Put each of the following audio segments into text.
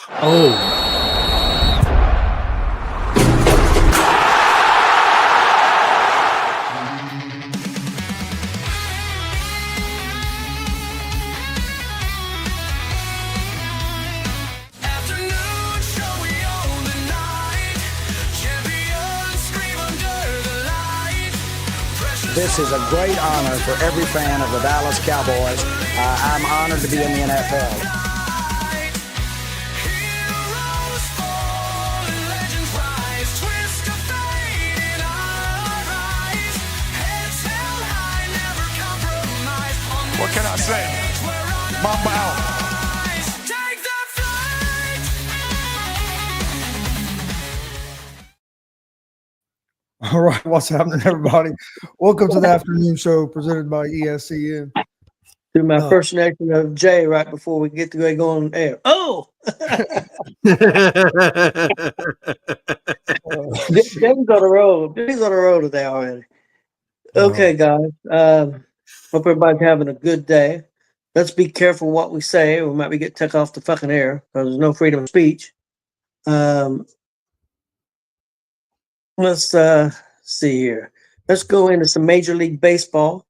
Oh. This is a great honor for every fan of the Dallas Cowboys. I'm honored to be in the NFL. What can I say? Mamba out. All right, what's happening, everybody? Welcome to the afternoon show presented by ESCN. Do my impersonation of Jay right before we get to go on air. Oh, Jay's on the road. Jay's on the road today already. Okay, guys. Hope everybody's having a good day. Let's be careful what we say. We might be getting took off the fucking air because there's no freedom of speech. Let's see here. Let's go into some Major League Baseball.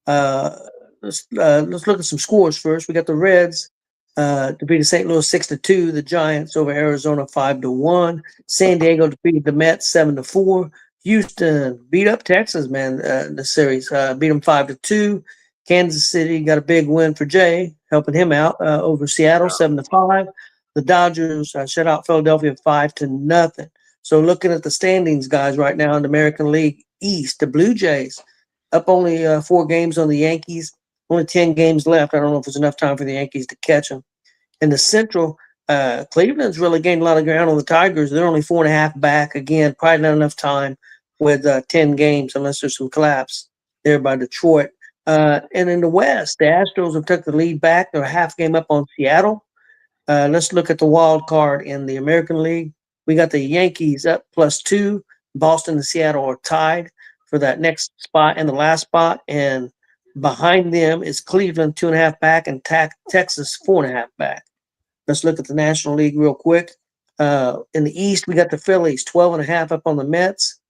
Let's look at some scores first. We got the Reds defeated St. Louis 6-2. The Giants over Arizona 5-1. San Diego defeated the Mets 7-4. Houston beat up Texas, man. The series beat them 5-2. Kansas City got a big win for Jay, helping him out over Seattle 7-5. The Dodgers shut out Philadelphia 5-0. So looking at the standings, guys, right now in the American League East, the Blue Jays up only 4 games on the Yankees, only 10 games left. I don't know if there's enough time for the Yankees to catch them. In the Central, Cleveland's really gained a lot of ground on the Tigers. They're only 4.5 back. Again, probably not enough time with 10 games unless there's some collapse there by Detroit. And in the West, the Astros have took the lead back. They're a half game up on Seattle. Let's look at the wild card in the American League. We got the Yankees up +2. Boston and Seattle are tied for that next spot and the last spot. And behind them is Cleveland 2.5 back and Texas 4.5 back. Let's look at the National League real quick. In the East, we got the Phillies 12.5 up on the Mets.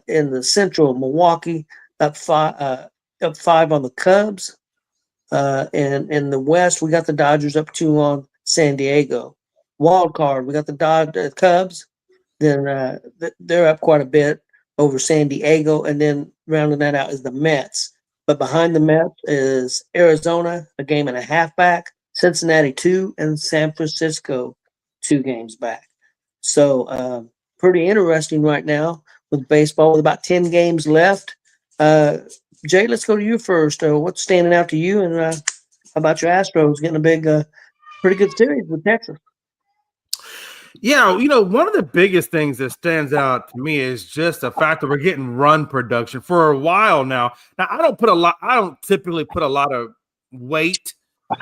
In the Central, Milwaukee up 5 on the Cubs. And in the West, we got the Dodgers up 2 on San Diego. Wild card, we got the Cubs. Then they're up quite a bit over San Diego, and then rounding that out is the Mets. But behind the Mets is Arizona, 1.5 back, Cincinnati 2, and San Francisco 2 games back. So pretty interesting right now with baseball with about 10 games left. Jay, let's go to you first. What's standing out to you, and how about your Astros getting a big, pretty good series with Texas? Yeah, one of the biggest things that stands out to me is just the fact that we're getting run production for a while now. Now, I don't typically put a lot of weight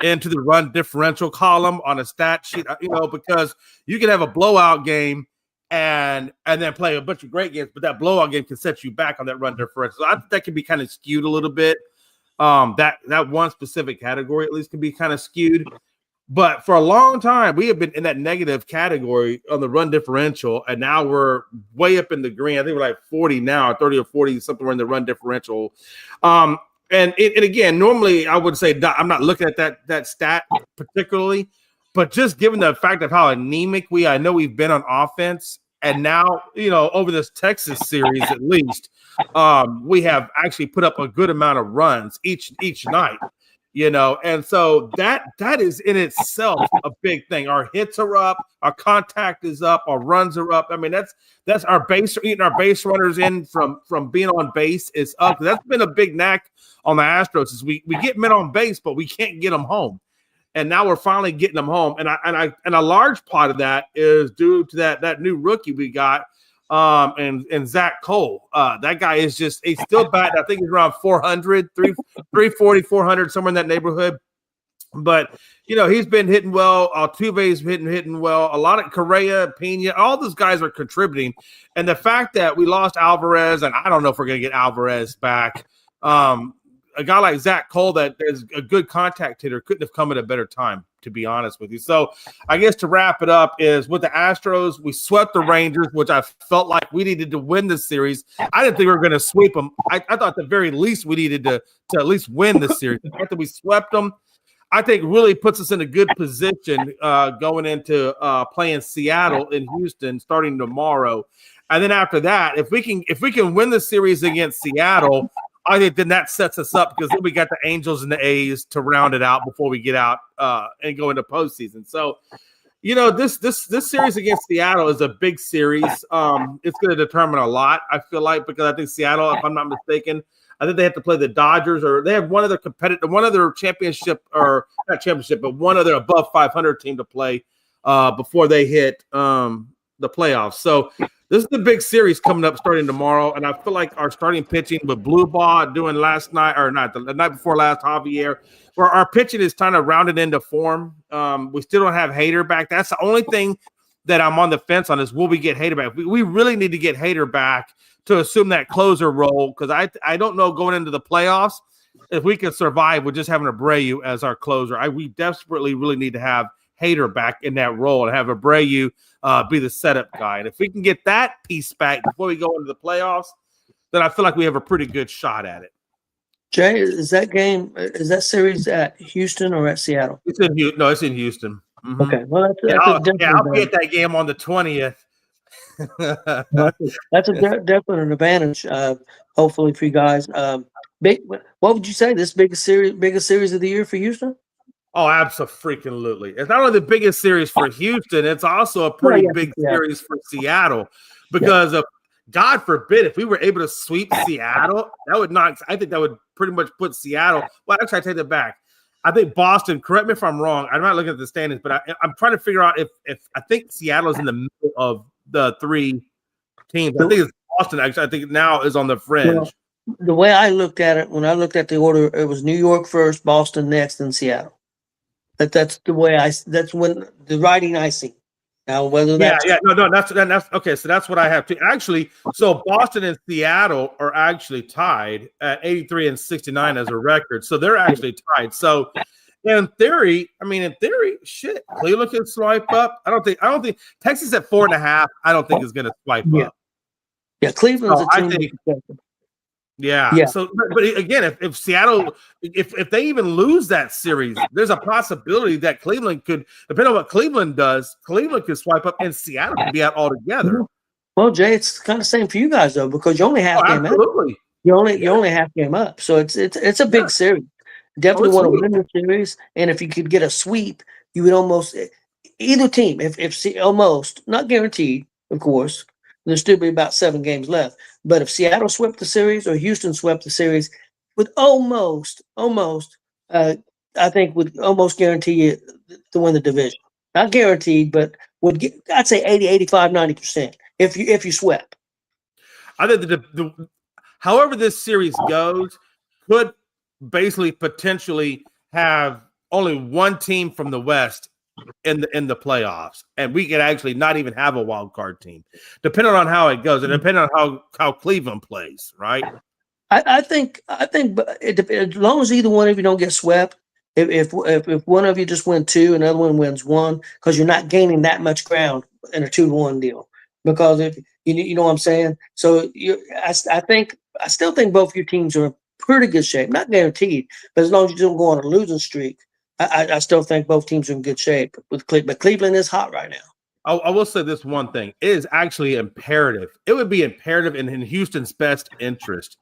into the run differential column on a stat sheet, because you can have a blowout game and then play a bunch of great games, but that blowout game can set you back on that run differential. So I think that can be kind of skewed a little bit. That one specific category at least can be kind of skewed. But for a long time, we have been in that negative category on the run differential, and now we're way up in the green. I think we're like 40 now, 30 or 40, something in the run differential. And again, normally I would say I'm not looking at that stat particularly, but just given the fact of how anemic I know we've been on offense, and now, over this Texas series at least, we have actually put up a good amount of runs each night. And so that is in itself a big thing. Our hits are up, our contact is up, our runs are up. I mean, that's our base, eating our base runners in from being on base is up. That's been a big knack on the Astros is we get men on base, but we can't get them home. And now we're finally getting them home. And a large part of that is due to that new rookie we got. And Zach Cole, that guy is he's still bad. I think he's around 400, 340, 400, somewhere in that neighborhood. But, he's been hitting well. Altuve's hitting well. A lot of Correa, Pena, all those guys are contributing. And the fact that we lost Alvarez, and I don't know if we're going to get Alvarez back, a guy like Zach Cole that is a good contact hitter couldn't have come at a better time. to be honest with you. So I guess to wrap it up is with the Astros, we swept the Rangers, which I felt like we needed to win this series. I didn't think we were going to sweep them. I thought at the very least we needed to at least win the series. The fact that we swept them, I think really puts us in a good position going into playing Seattle and Houston starting tomorrow. And then after that, if we can win the series against Seattle, I think then that sets us up because then we got the Angels and the A's to round it out before we get out and go into postseason. So, this series against Seattle is a big series. It's going to determine a lot, I feel like, because I think Seattle, if I'm not mistaken, I think they have to play the Dodgers, or they have one other championship, or not championship, but one other above 500 team to play before they hit the playoffs. So this is the big series coming up starting tomorrow, and I feel like our starting pitching with Blue Ball doing last night, or not, the night before last, Javier, where our pitching is kind of rounded into form. We still don't have Hader back. That's the only thing that I'm on the fence on is will we get Hader back? We really need to get Hader back to assume that closer role, because I don't know going into the playoffs if we can survive with just having Abreu as our closer. We desperately really need to have Hader back in that role and have Abreu be the setup guy. And if we can get that piece back before we go into the playoffs, then I feel like we have a pretty good shot at it. Jay, is that series at Houston or at Seattle? It's in Houston. Mm-hmm. Okay, well, I'll be at that game on the 20th. That's definitely an advantage, hopefully for you guys. What would you say this biggest series of the year for Houston? Oh, absolutely! It's not only the biggest series for Houston; it's also a pretty big series for Seattle, because of God forbid if we were able to sweep Seattle, that would not. I think that would pretty much put Seattle. Well, actually, I take that back. I think Boston. Correct me if I'm wrong. I'm not looking at the standings, but I'm trying to figure out if I think Seattle is in the middle of the three teams. I think it's Boston. Actually, I think now is on the fringe. Well, the way I looked at it, when I looked at the order, it was New York first, Boston next, and Seattle. That's the way that's when the writing I see. Now, whether that's that's okay. So that's what I have to actually. So Boston and Seattle are actually tied at 83 and 69 as a record. So they're actually tied. So in theory, shit, Cleveland can swipe up. I don't think Texas at 4.5. I don't think is going to swipe up. Yeah, Cleveland's a team. Yeah. So, but again, if Seattle, if they even lose that series, there's a possibility that Cleveland could, depending on what Cleveland does, Cleveland could swipe up and Seattle could be out altogether. Well, Jay, it's kind of the same for you guys though, because you're only half game up. You're only half game up, so it's a big series. Definitely want to win the series, and if you could get a sweep, you would almost either team. If almost not guaranteed, of course. There'll still be about 7 games left. But if Seattle swept the series or Houston swept the series, would almost, I think would almost guarantee you to win the division. Not guaranteed, but I'd say 80, 85, 90% if you swept. I think however this series goes could basically potentially have only one team from the West in the playoffs, and we could actually not even have a wild card team, depending on how it goes and depending on how Cleveland plays, right? I think as long as either one of you don't get swept, if one of you just win 2, another one wins 1, because you're not gaining that much ground in a 2-1 deal. Because if you know what I'm saying, so I still think both your teams are in pretty good shape, not guaranteed, but as long as you don't go on a losing streak. I still think both teams are in good shape with Cleveland, but Cleveland is hot right now. I will say this one thing. It is actually imperative. It would be imperative in Houston's best interest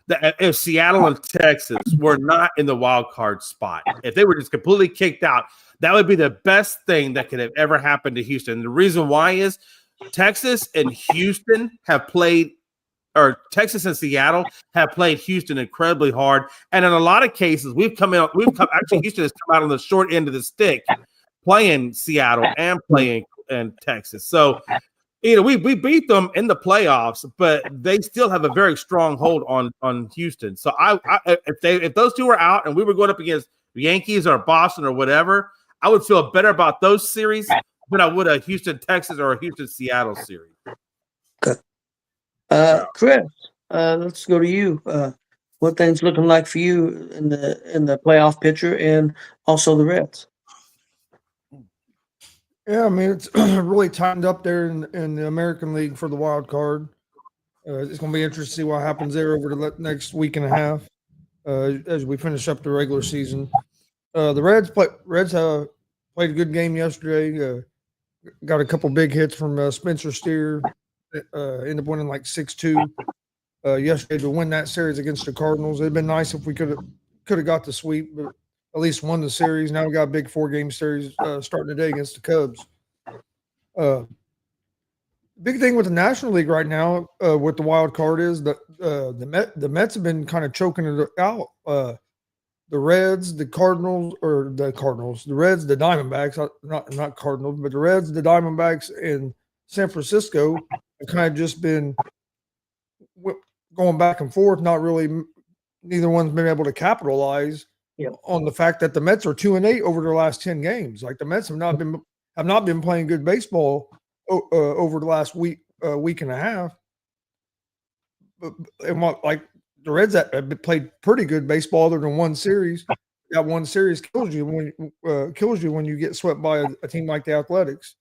that if Seattle and Texas were not in the wild card spot, if they were just completely kicked out, that would be the best thing that could have ever happened to Houston. And the reason why is Texas and Houston have played or Texas and Seattle have played Houston incredibly hard. And in a lot of cases, Houston has come out on the short end of the stick playing Seattle and playing in Texas. So, we beat them in the playoffs, but they still have a very strong hold on Houston. So if those two were out and we were going up against Yankees or Boston or whatever, I would feel better about those series than I would a Houston, Texas or a Houston, Seattle series. Okay. Chris, let's go to you. What things looking like for you in the playoff picture and also the Reds? Yeah, I mean it's really tightened up there in the American League for the wild card. It's going to be interesting to see what happens there over the next week and a half as we finish up the regular season. The Reds played a good game yesterday. Got a couple big hits from Spencer Steer. Ended up winning like 6-2 yesterday to win that series against the Cardinals. It'd been nice if we could have got the sweep, but at least won the series. Now we got a big 4-game series starting today against the Cubs. Big thing with the National League right now with the wild card is that the Mets have been kind of choking it out. The Reds, the Reds, the Diamondbacks, not Cardinals, but the Reds, the Diamondbacks, and San Francisco have kind of just been going back and forth. Neither one's been able to capitalize on the fact that the Mets are 2-8 over their last 10 games. Like the Mets have not been playing good baseball over the last week and a half. Like the Reds have played pretty good baseball other than one series. That one series kills you when you get swept by a team like the Athletics.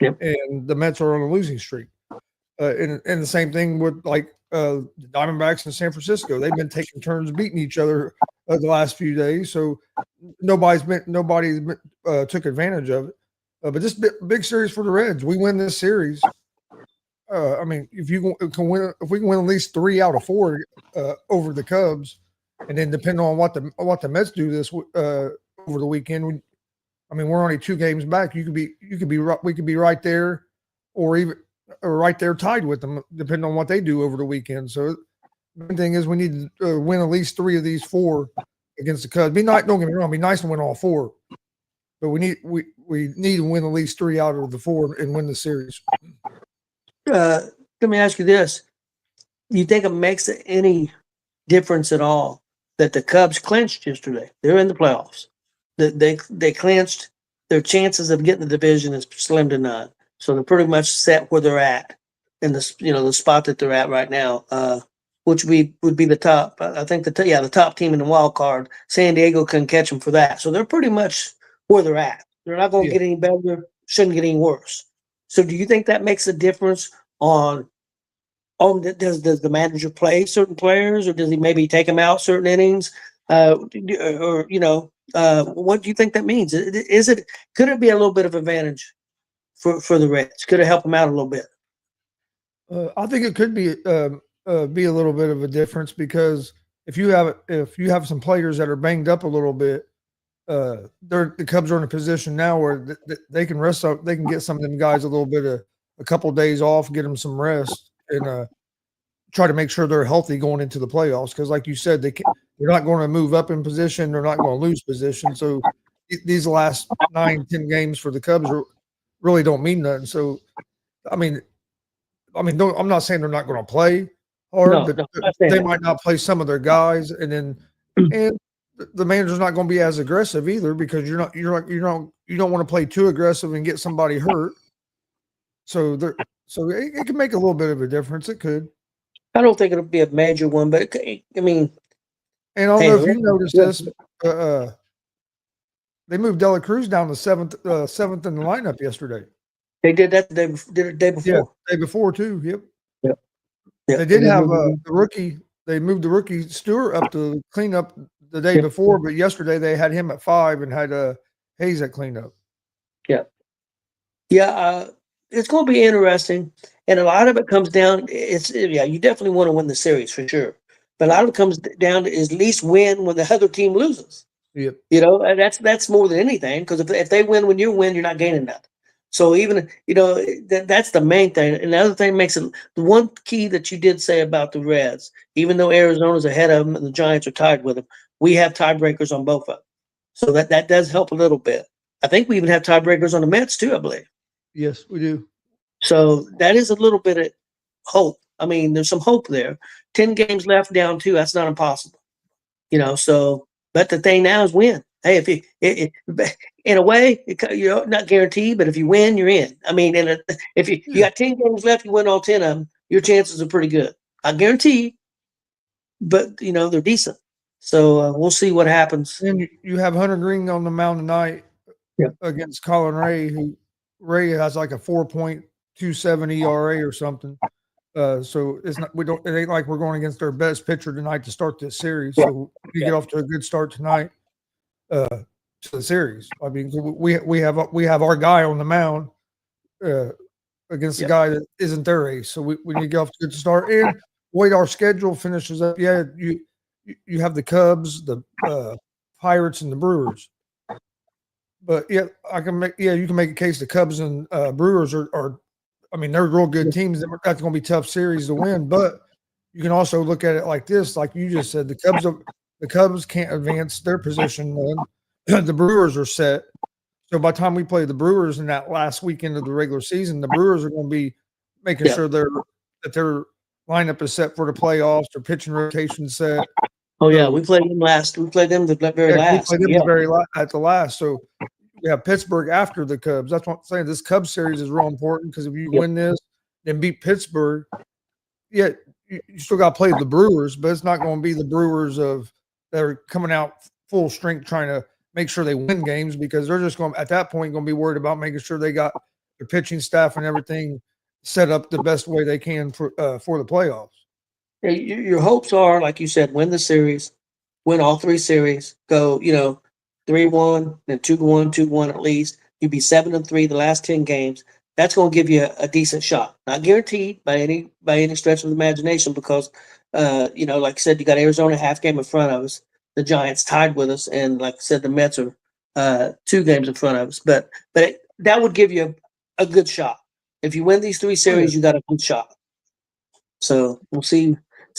Yep. And the Mets are on a losing streak. And the same thing with the Diamondbacks in San Francisco. They've been taking turns beating each other the last few days. So nobody took advantage of it. But this big series for the Reds, we win this series. I mean, if we can win at least 3 out of 4 over the Cubs, and then depending on what the Mets do over the weekend, we're only 2 games back. We could be right there, or right there tied with them, depending on what they do over the weekend. So the main thing is we need to win at least 3 of these 4 against the Cubs. Don't get me wrong, it'd be nice to win all 4, but we need to win at least 3 out of the 4 and win the series. Let me ask you this. Do you think it makes any difference at all that the Cubs clinched yesterday? They're in the playoffs. They clinched. Their chances of getting the division is slim to none. So they're pretty much set where they're at in the spot that they're at right now, which would be the top. I think the top team in the wild card. San Diego couldn't catch them for that. So they're pretty much where they're at. They're not going to get any better. Shouldn't get any worse. So do you think that makes a difference on does the manager play certain players, or does he maybe take them out certain innings? What do you think that means? Could it be a little bit of advantage for the Reds? Could it help them out a little bit? I think it could be a little bit of a difference, because if you have some players that are banged up a little bit, the Cubs are in a position now where they can rest up. They can get some of them guys a couple of days off, get them some rest, and try to make sure they're healthy going into the playoffs. Because, like you said, they're not going to move up in position. They're not going to lose position. So these last 9-10 games for the Cubs really don't mean nothing. So, I'm not saying they're not going to play hard, but they might not play some of their guys, and the manager's not going to be as aggressive either, because you don't want to play too aggressive and get somebody hurt. So it can make a little bit of a difference. It could. I don't think it'll be a major one, but and I don't know if you noticed this. They moved Dela Cruz down to seventh in the lineup yesterday. They did that the day before. Yeah, the day before too. Yep. Yep. They did have the rookie. They moved the rookie Stewart up to clean up the day before, but yesterday they had him at 5 and had Hayes at cleanup. Yeah. It's going to be interesting, and a lot of it comes down. You definitely want to win the series for sure, but a lot of it comes down to is at least win when the other team loses. Yep. That's more than anything, because if they win when you win, you're not gaining nothing. So even that's the main thing. And the other thing makes it the one key that you did say about the Reds, even though Arizona's ahead of them and the Giants are tied with them, we have tiebreakers on both of them. So that does help a little bit. I think we even have tiebreakers on the Mets too, I believe. Yes, we do. So that is a little bit of hope. There's some hope there. 10 games left, down 2. That's not impossible. But the thing now is win. Hey, in a way, not guaranteed, but if you win, you're in. If you got 10 games left, you win all 10 of them, your chances are pretty good. Not guaranteed, but they're decent. So we'll see what happens. And you have Hunter Green on the mound tonight against Colin Ray, who Ray has like a 4.27 ERA or something. So it's not it ain't like we're going against our best pitcher tonight to start this series. So we get off to a good start tonight to the series. I mean, we have our guy on the mound against the guy that isn't their ace. So we need to get off to a good start. And the way our schedule finishes up, you have the Cubs, the Pirates, and the Brewers. But you can make a case the Cubs and Brewers are I mean, they're real good teams. That's going to be a tough series to win. But you can also look at it like this, like you just said, the Cubs can't advance their position one. The Brewers are set. So by the time we play the Brewers in that last weekend of the regular season, the Brewers are going to be making sure that their lineup is set for the playoffs, their pitching rotation set. Oh yeah, we played them last. We played them the very last. We played them at the last. So we have Pittsburgh after the Cubs. That's what I'm saying. This Cubs series is real important because if you win this and beat Pittsburgh, you still got to play the Brewers, but it's not going to be the Brewers that are coming out full strength trying to make sure they win games, because they're just going at that point going to be worried about making sure they got their pitching staff and everything set up the best way they can for the playoffs. Your hopes are, like you said, win the series, win all three series, go 3-1, then 2-1, 2-1 at least. You'd be 7-3 the last 10 games. That's going to give you a decent shot. Not guaranteed by any stretch of the imagination, because like I said, you got Arizona half game in front of us. The Giants tied with us, and like I said, the Mets are 2 games in front of us. But that would give you a good shot. If you win these 3 series, you got a good shot. So we'll see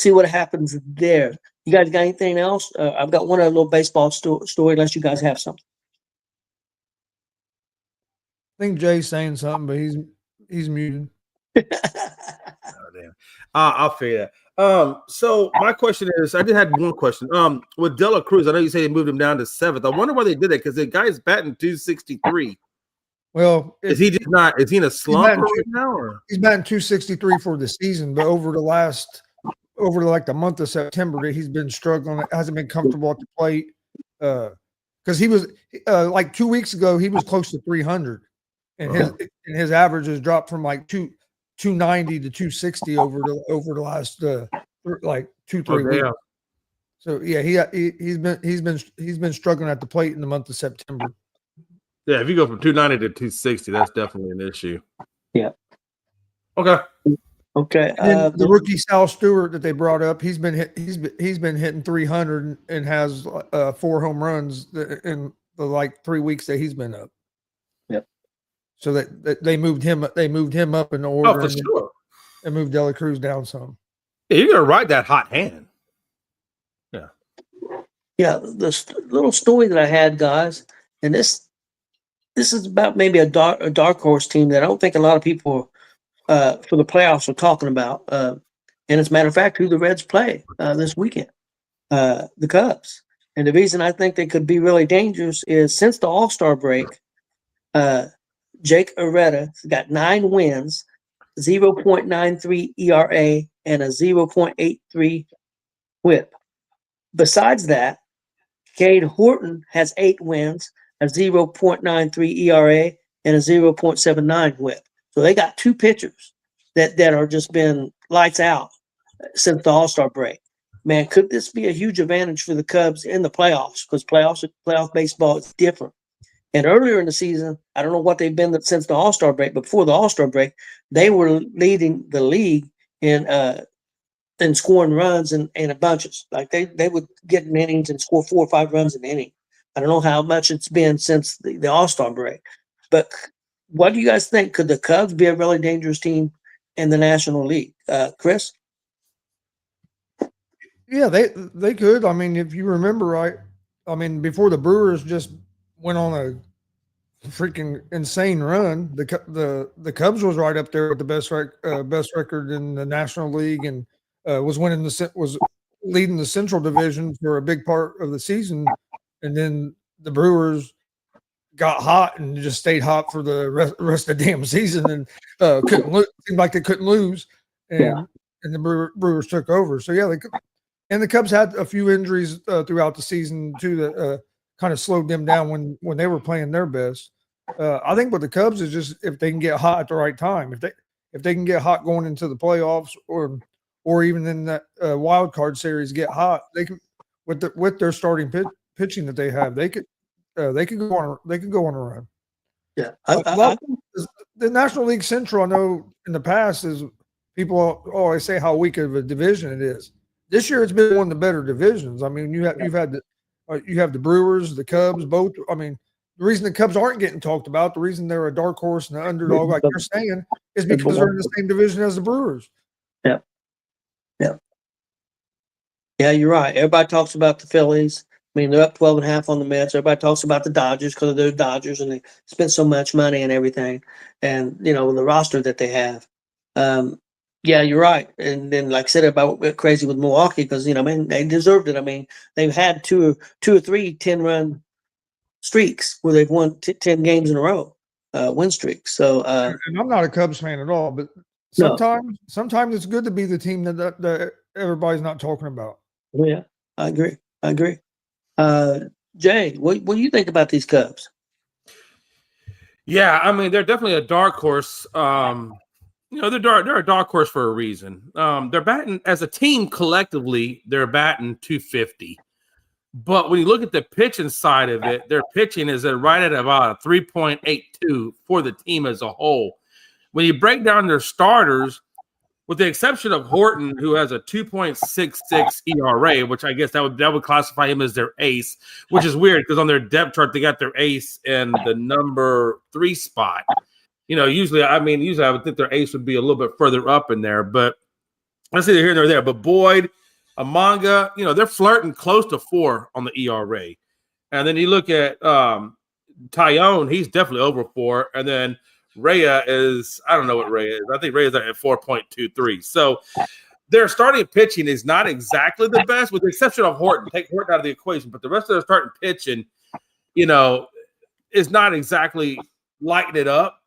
what happens there. You guys got anything else? I've got one other little baseball story, unless you guys have something. I think Jay's saying something, but he's muted. Oh, damn. I'll figure that. So my question is, I did have one question. With De La Cruz, I know you say they moved him down to 7th. I wonder why they did that, because the guy's batting 263. Well, is he in a slump right now? Or? He's batting 263 for the season, but over the month of September, he's been struggling. Hasn't been comfortable at the plate. Because he was like 2 weeks ago, he was close to 300, and his average has dropped from like 290 to 260 over the last like 2-3 weeks. So he's been struggling at the plate in the month of September. Yeah, if you go from 290 to 260, that's definitely an issue. Yeah. Okay. The rookie Sal Stewart that they brought up, he's been hitting 300 and has 4 home runs in the like 3 weeks that he's been up. Yep. So that they moved him up in the order. Oh, for sure. And moved De La Cruz down some. Yeah, you're gonna ride that hot hand. Yeah. Yeah, the little story that I had, guys, and this is about maybe a dark horse team that I don't think a lot of people for the playoffs are talking about. And as a matter of fact, who the Reds play this weekend, the Cubs. And the reason I think they could be really dangerous is since the All-Star break, Jake Arrieta got 9 wins, 0.93 ERA, and a 0.83 whip. Besides that, Cade Horton has 8 wins, a 0.93 ERA, and a 0.79 whip. So they got 2 pitchers that are just been lights out since the All-Star break. Man, could this be a huge advantage for the Cubs in the playoffs? Because playoff baseball is different. And earlier in the season, I don't know what they've been since the All-Star break, but before the All-Star break, they were leading the league in scoring runs and a bunches. Like they would get in innings and score 4 or 5 runs an inning. I don't know how much it's been since the All-Star break. But what do you guys think? Could the Cubs be a really dangerous team in the National League? Chris? Yeah, they could. I mean, if you remember right, I mean, before the Brewers just went on a freaking insane run, the Cubs was right up there with the best record in the National League, and was leading the Central Division for a big part of the season. And then the Brewers got hot and just stayed hot for the rest of the damn season, and seemed like they couldn't lose. And the Brewers took over. So and the Cubs had a few injuries throughout the season too that kind of slowed them down when they were playing their best. I think with the Cubs is just if they can get hot at the right time. If they can get hot going into the playoffs or even in that wild card series get hot, they can with their starting pitching that they have, they could go on a run. Yeah, The National League Central, I know in the past is people always say how weak of a division it is. This year, it's been one of the better divisions. I mean, you have the Brewers, the Cubs, both. I mean, the reason the Cubs aren't getting talked about, the reason they're a dark horse and an underdog, like you're saying, is because they're in the same division as the Brewers. Yeah, you're right. Everybody talks about the Phillies. I mean, they're up 12.5 on the Mets. Everybody talks about the Dodgers because they're Dodgers and they spend so much money and everything, and the roster that they have. Yeah, you're right. And then, like I said, everybody went crazy with Milwaukee because they deserved it. I mean, they've had two or three 10-run streaks where they've won 10 games in a row, win streaks. So, and I'm not a Cubs fan at all, but sometimes it's good to be the team that everybody's not talking about. Yeah, I agree. Jay, what do you think about these Cubs? Yeah, I mean, they're definitely a dark horse. They're a dark horse for a reason. They're batting as a team collectively, they're batting 250. But when you look at the pitching side of it, their pitching is right at about a 3.82 for the team as a whole. When you break down their starters, with the exception of Horton, who has a 2.66 ERA, which I guess that would classify him as their ace, which is weird because on their depth chart they got their ace in the number 3 spot. Usually I would think their ace would be a little bit further up in there, but let's see, they're here and there. But Boyd, Amanga, they're flirting close to 4 on the ERA. And then you look at Tyone, he's definitely over 4. And then Rhea is, I don't know what Rhea is. I think Rhea's at 4.23. So their starting pitching is not exactly the best, with the exception of Horton. Take Horton out of the equation, but the rest of their starting pitching, is not exactly lighting it up.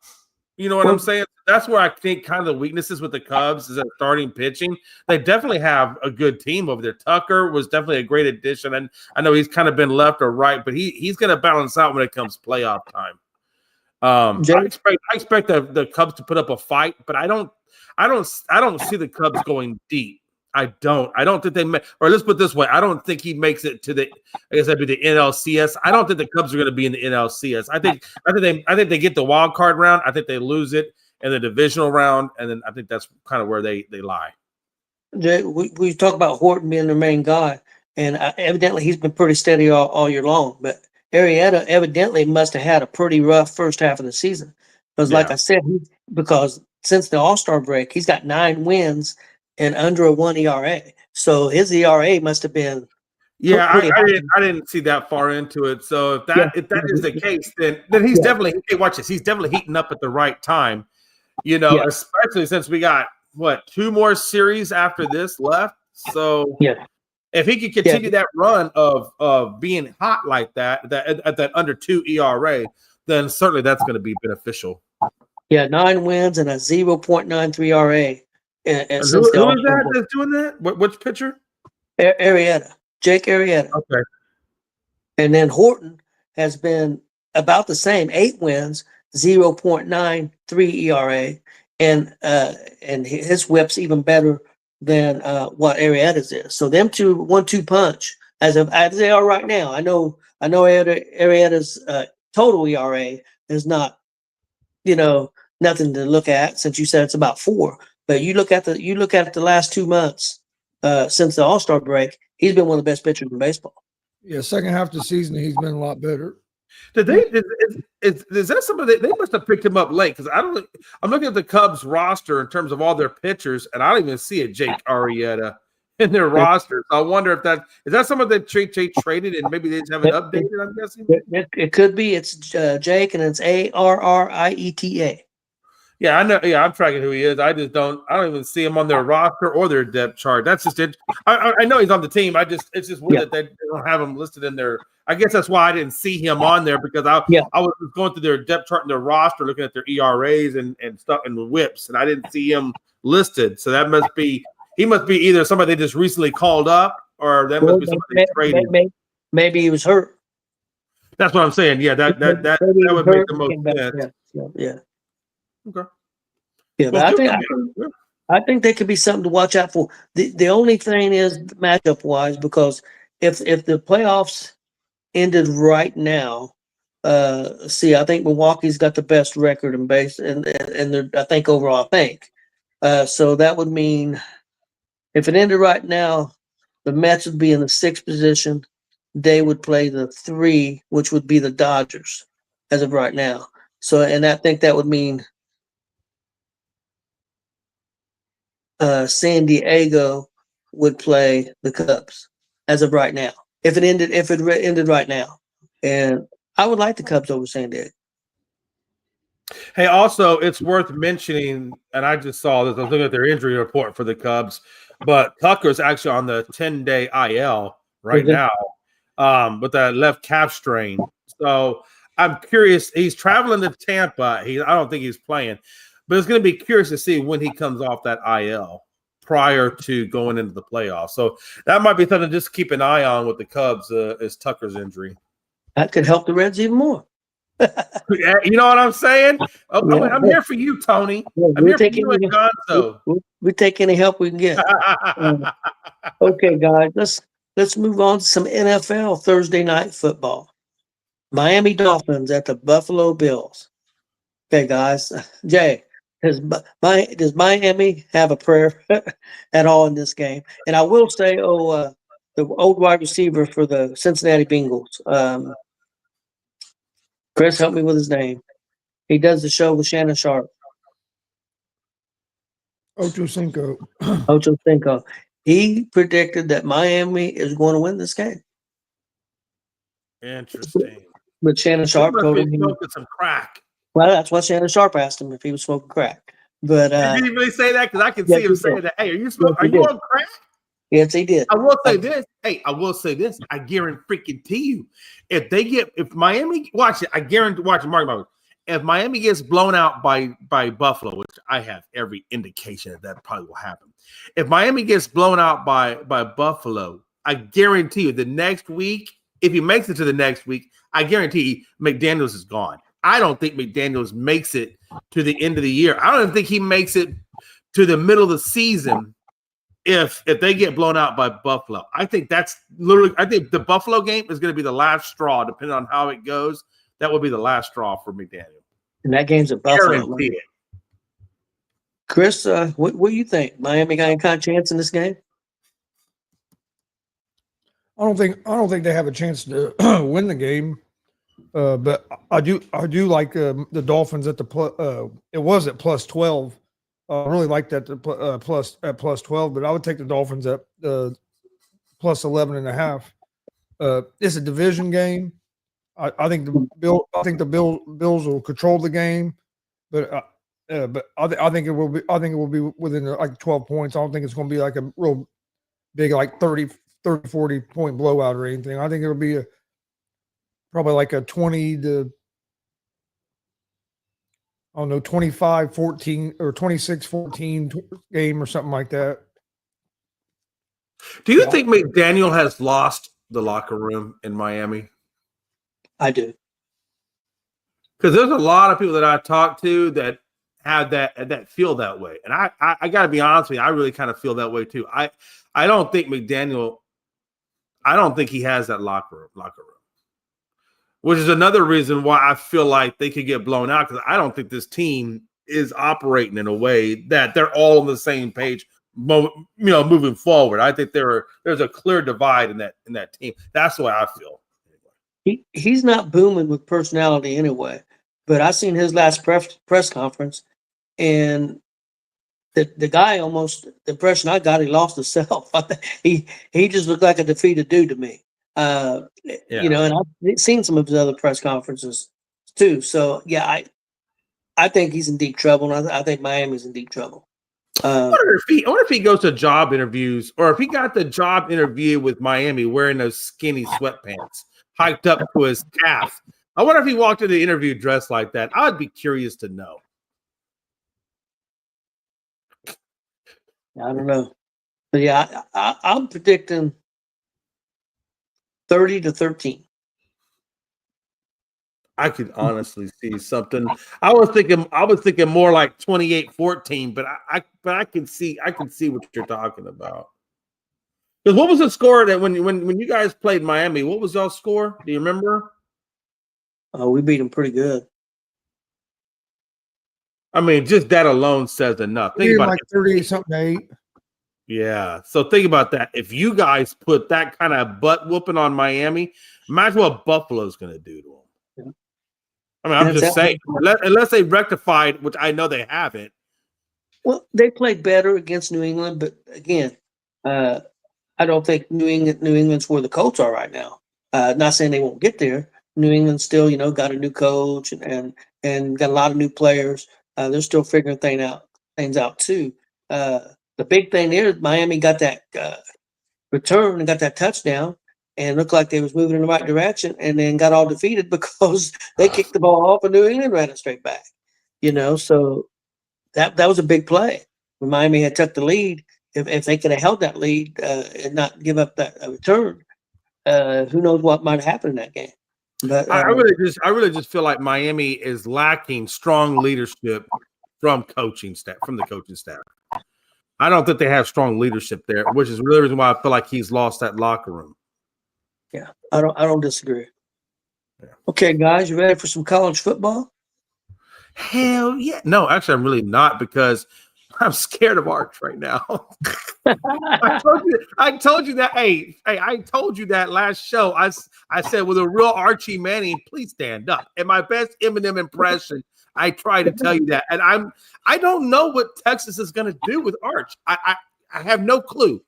You know what I'm saying? That's where I think kind of the weaknesses with the Cubs is at starting pitching. They definitely have a good team over there. Tucker was definitely a great addition, and I know he's kind of been left or right, but he's going to balance out when it comes playoff time. I expect the Cubs to put up a fight, but I don't see the Cubs going deep. I don't think they may, or let's put it this way. I don't think he makes it to the NLCS. I don't think the Cubs are going to be in the NLCS. I think they get the wild card round. I think they lose it in the divisional round, and then I think that's kind of where they lie. Jay, we talk about Horton being the main guy, and evidently he's been pretty steady all year long, but Arrieta evidently must have had a pretty rough first half of the season. Because like I said, because since the All-Star break, he's got 9 wins and under a 1 ERA. So his ERA must have been I didn't see that far into it. So if that is the case, then he's definitely watch this. He's definitely heating up at the right time. Especially since we got 2 more series after this left. So if he could continue that run of being hot like that at that under 2 ERA, then certainly that's going to be beneficial. Yeah, 9 wins and a 0.93 ERA. And who is that that's doing that? Which pitcher? Arrieta, Jake Arrieta. Okay. And then Horton has been about the same, 8 wins, 0.93 ERA, and his whip's even better than what Arrieta's is. So them two 1-2 punch as they are right now. I know Arrieta's total ERA is not, nothing to look at since you said it's about 4. But you look at the last 2 months since the All-Star break, he's been one of the best pitchers in baseball. Yeah, second half of the season he's been a lot better. Did they? Is that somebody they must have picked him up late? Because I'm looking at the Cubs roster in terms of all their pitchers, and I don't even see a Jake Arrieta in their roster. So I wonder if is that someone that Jake traded and maybe they just haven't updated. I'm guessing it could be. It's Jake, and it's Arrieta. Yeah, I know. Yeah, I'm tracking who he is. I don't even see him on their roster or their depth chart. That's just it. I know he's on the team. It's just weird that they don't have him listed in there. I guess that's why I didn't see him on there, because I was going through their depth chart and their roster, looking at their ERAs and stuff and the whips, and I didn't see him listed. So that he must be either somebody they just recently called up, or that must be somebody they traded. Maybe he was hurt. That's what I'm saying. Yeah, that would make the most sense. Yeah. Okay. Yeah, but I think they could be something to watch out for. The only thing is matchup wise, because if the playoffs ended right now, I think Milwaukee's got the best record in base and they're, I think overall, so that would mean if it ended right now, the Mets would be in the 6th position. They would play the 3, which would be the Dodgers as of right now. So, and I think that would mean San Diego would play the Cubs as of right now. If it ended right now, and I would like the Cubs over San Diego. Hey, also, it's worth mentioning, and I just saw this. I was looking at their injury report for the Cubs, but Tucker's actually on the 10-day IL right now with that left calf strain. So I'm curious. He's traveling to Tampa. I don't think he's playing, but it's going to be curious to see when he comes off that IL prior to going into the playoffs. So that might be something to just keep an eye on with the Cubs is Tucker's injury. That could help the Reds even more. You know what I'm saying? I'm here for you, Tony. I'm here for you and Gonzo. We take any help we can get. Okay, guys, let's move on to some NFL Thursday night football. Miami Dolphins at the Buffalo Bills. Okay, guys. Jay, does Miami have a prayer at all in this game? And I will say, the old wide receiver for the Cincinnati Bengals, Chris, help me with his name. He does the show with Shannon Sharp. Ocho Cinco. Ocho Cinco. He predicted that Miami is going to win this game. Interesting. But Shannon Sharp told him smoking some crack. Well, that's what Shannon Sharp asked him, if he was smoking crack. But did he really say that? Because I can see him saying that. Hey, are you smoking? Are you on crack? Yes, he did. I will say this. Hey, I will say this. I guarantee you, if Miami watch it, I guarantee watch it. Mark my words. If Miami gets blown out by Buffalo, which I have every indication that probably will happen. If Miami gets blown out by Buffalo, I guarantee you the next week, if he makes it to the next week, I guarantee McDaniels is gone. I don't think McDaniels makes it to the end of the year. I don't even think he makes it to the middle of the season if they get blown out by Buffalo. I think that's literally – I think the Buffalo game is going to be the last straw, depending on how it goes. That will be the last straw for McDaniel. And that game's at Buffalo. Chris, what do you think? Miami got any kind of chance in this game? I don't think they have a chance to win the game. But I do like the Dolphins at it was at plus 12. I really like that plus 12, but I would take the Dolphins at plus 11.5. It's a division game. I think the Bills will control the game, but I think it will be within like 12 points. I don't think it's going to be like a real big like 30, 40 point blowout or anything. I think it'll be probably like a 20 to, I don't know, 25-14 or 26-14 game or something like that. Do you think McDaniel has lost the locker room in Miami? I do. Because there's a lot of people that I talk to that have that feel that way. And I got to be honest with you, I really kind of feel that way too. I don't think McDaniel, I don't think he has that locker room. Which is another reason why I feel like they could get blown out, because I don't think this team is operating in a way that they're all on the same page, moving forward. I think there's a clear divide in that team. That's the way I feel. He's not booming with personality anyway, but I seen his last press conference, and the guy almost, the impression I got, he lost himself. He just looked like a defeated dude to me. And I've seen some of his other press conferences too. So yeah, I think he's in deep trouble, and I think Miami's in deep trouble. I wonder if he goes to job interviews, or if he got the job interview with Miami wearing those skinny sweatpants, hiked up to his calf. I wonder if he walked into the interview dressed like that. I'd be curious to know. I don't know, but yeah, I'm predicting 30-13. I could honestly see something. I was thinking more like 28-14, but I can see what you're talking about. Because what was the score that when you guys played Miami? What was y'all score? Do you remember? We beat them pretty good. I mean, just that alone says enough. Think Being about like it. 38 something to 8. Yeah. So think about that. If you guys put that kind of butt whooping on Miami, imagine what Buffalo's going to do to them. Yeah. I mean, I'm just saying, unless they rectified, which I know they haven't. Well, they played better against New England, but again, I don't think New England's where the Colts are right now. Not saying they won't get there. New England still, got a new coach and got a lot of new players. They're still figuring things out too. The big thing there, Miami got that return and got that touchdown, and looked like they was moving in the right direction, and then got all defeated because they kicked the ball off and New England ran it straight back. So that was a big play. When Miami had took the lead, if they could have held that lead and not give up that return, who knows what might happen in that game. But I really just feel like Miami is lacking strong leadership from the coaching staff. I don't think they have strong leadership there, which is really the reason why I feel like he's lost that locker room. Yeah, I don't disagree. Yeah. Okay, guys, you ready for some college football? Hell yeah. No, actually, I'm really not, because I'm scared of Arch right now. I told you that. Hey, I told you that last show. I said, with a real Archie Manning, please stand up. In my best Eminem impression, I try to tell you that. And I don't know what Texas is going to do with Arch. I have no clue.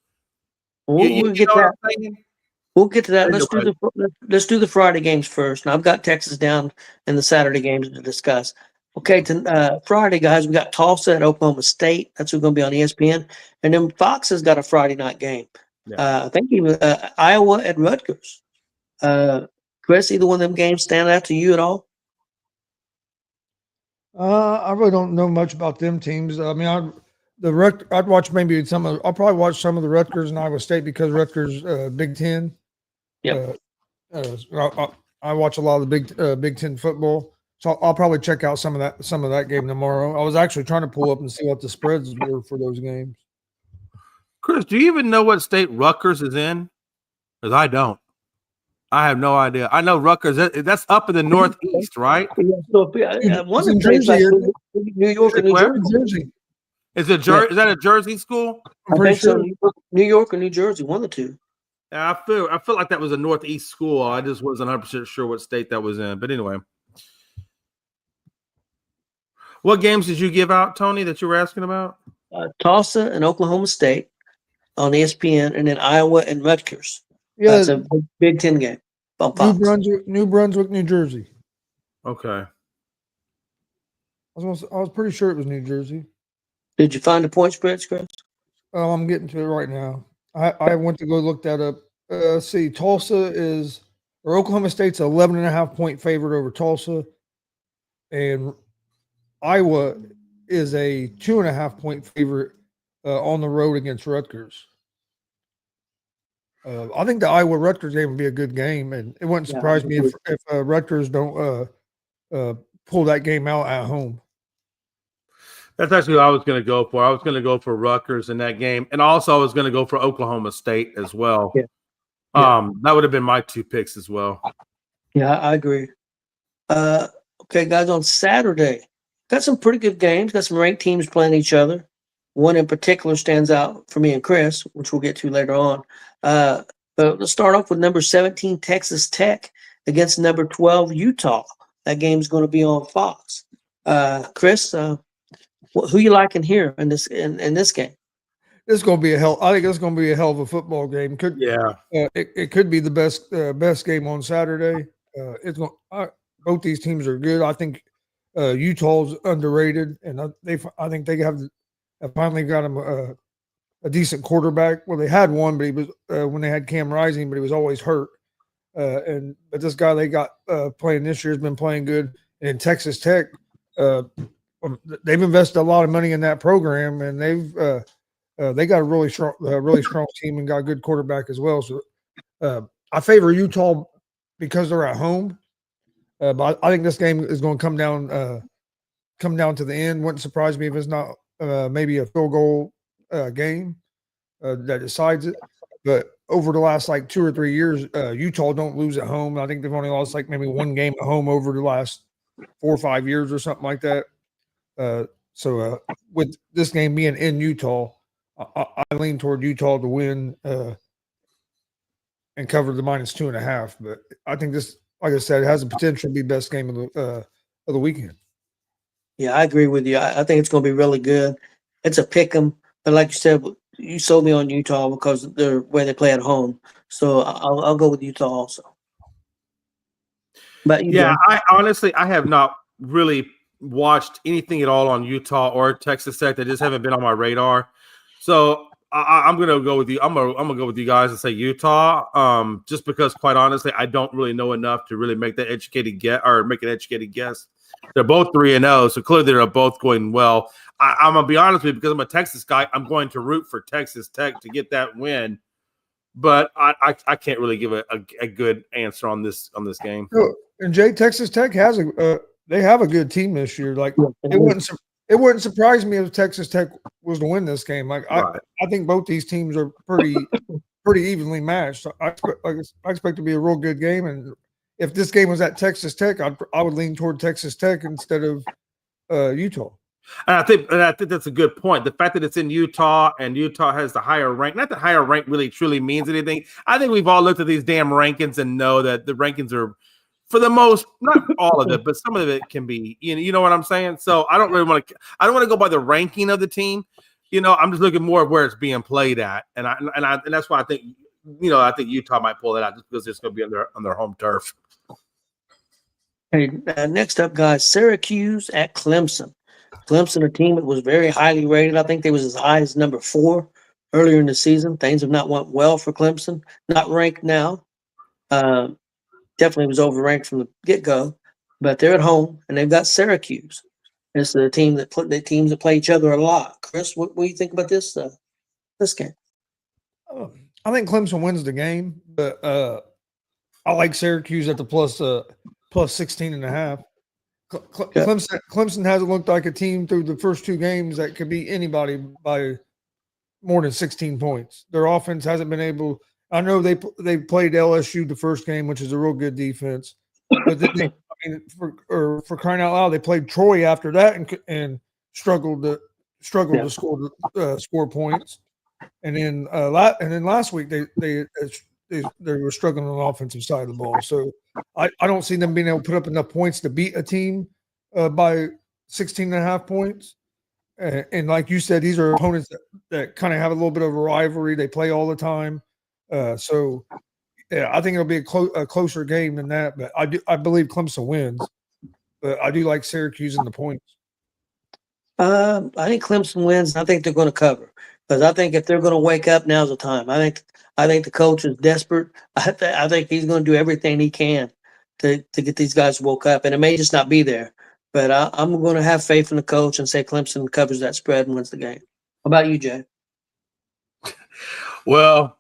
We'll get to that. We'll get to that. Let's do the Friday games first. Now, I've got Texas down in the Saturday games to discuss. Okay, Friday, guys, we got Tulsa at Oklahoma State. That's who's going to be on ESPN. And then Fox has got a Friday night game. Yeah. I think even Iowa at Rutgers. Chris, either one of them games stand out to you at all? I really don't know much about them teams. I mean, I'd watch maybe I'll probably watch some of the Rutgers and Iowa State, because Rutgers Big Ten. Yeah. I watch a lot of the Big Ten football. So I'll probably check out some of that game tomorrow. I was actually trying to pull up and see what the spreads were for those games. Chris, do you even know what state Rutgers is in? Because I don't. I have no idea. I know Rutgers. That's up in the Northeast, right? So, one of the places like New York and New Jersey. Is that a Jersey school? I think so. New York or New Jersey, one of the two. Yeah, I feel like that was a Northeast school. I just wasn't 100% sure what state that was in. But anyway. What games did you give out, Tony, that you were asking about? Tulsa and Oklahoma State on ESPN, and then Iowa and Rutgers. Yeah, that's a Big Ten game. New Brunswick, New Jersey. Okay. I was pretty sure it was New Jersey. Did you find the point spreads, Chris? Oh, I'm getting to it right now. I went to go look that up. See, Oklahoma State's 11.5 point favorite over Tulsa, and Iowa is a 2.5 point favorite on the road against Rutgers. I think the Iowa Rutgers game would be a good game, and it wouldn't surprise me if Rutgers don't pull that game out at home. That's actually what I was going to go for. I was going to go for Rutgers in that game, and also I was going to go for Oklahoma State as well. Yeah. That would have been my two picks as well. Yeah, I agree. Okay, guys, on Saturday, got some pretty good games. Got some ranked teams playing each other. One in particular stands out for me and Chris, which we'll get to later on. But let's start off with number 17, Texas Tech, against number 12, Utah. That game's going to be on Fox. Chris, who you liking here in this game? It's going to be I think it's going to be a hell of a football game. It could be the best game on Saturday. Both these teams are good. I think Utah's underrated, and I think they have finally got him a decent quarterback. Well, they had one, but he was when they had Cam Rising, but he was always hurt. But this guy they got playing this year has been playing good. And Texas Tech, they've invested a lot of money in that program, and they got a really strong team and got a good quarterback as well. So I favor Utah because they're at home. But I think this game is going to come down to the end. Wouldn't surprise me if it's not maybe a field goal game that decides it. But over the last like 2 or 3 years, Utah don't lose at home. I think they've only lost like maybe one game at home over the last 4 or 5 years or something like that. So with this game being in Utah, I lean toward Utah to win and cover the -2.5. But I think this, like I said, has the potential to be best game of the weekend. Yeah, I agree with you. I think it's going to be really good. It's a pick 'em, but like you said, you sold me on Utah because of the way they play at home. So I'll go with Utah also. But yeah, I honestly I have not really watched anything at all on Utah or Texas Tech. They just haven't been on my radar. So I'm gonna go with you. I'm gonna go with you guys and say Utah. Just because, quite honestly, I don't really know enough to really make that educated make an educated guess. They're both 3-0, so clearly they're both going well. I'm gonna be honest with you, because I'm a Texas guy. I'm going to root for Texas Tech to get that win, but I can't really give a good answer on this game. And Jay, Texas Tech has they have a good team this year. Like it wouldn't surprise me if Texas Tech was to win this game. Like Right. I think both these teams are pretty evenly matched. So I expect it to be a real good game. And if this game was at Texas Tech, I would lean toward Texas Tech instead of Utah. And I think that's a good point. The fact that it's in Utah and Utah has the higher rank, not that higher rank really truly means anything. I think we've all looked at these damn rankings and know that the rankings are, for the most, not all of it, but some of it can be, you know what I'm saying? So I don't want to go by the ranking of the team. I'm just looking more at where it's being played at. And that's why I think, I think Utah might pull it out just because it's going to be on their home turf. Hey, next up, guys, Syracuse at Clemson. Clemson, a team that was very highly rated. I think they was as high as number 4 earlier in the season. Things have not went well for Clemson. Not ranked now. Definitely was overranked from the get-go. But they're at home, and they've got Syracuse. It's the team the teams that play each other a lot. Chris, what do you think about this game? I think Clemson wins the game, but I like Syracuse at the plus 16.5. Clemson hasn't looked like a team through the first 2 games that could beat anybody by more than 16 points. Their offense hasn't been able. I know they played LSU the first game, which is a real good defense. But then for crying out loud, they played Troy after that and struggled to score points. And then last week they were struggling on the offensive side of the ball. So I don't see them being able to put up enough points to beat a team by 16.5 points. And like you said, these are opponents that kind of have a little bit of a rivalry. They play all the time. So yeah, I think it'll be a closer game than that. But I believe Clemson wins. But I do like Syracuse in the points. I think Clemson wins. I think they're going to cover, because I think if they're going to wake up, now's the time. I think the coach is desperate. I think he's going to do everything he can to get these guys woke up, and it may just not be there. But I'm going to have faith in the coach and say Clemson covers that spread and wins the game. How about you, Jay? Well,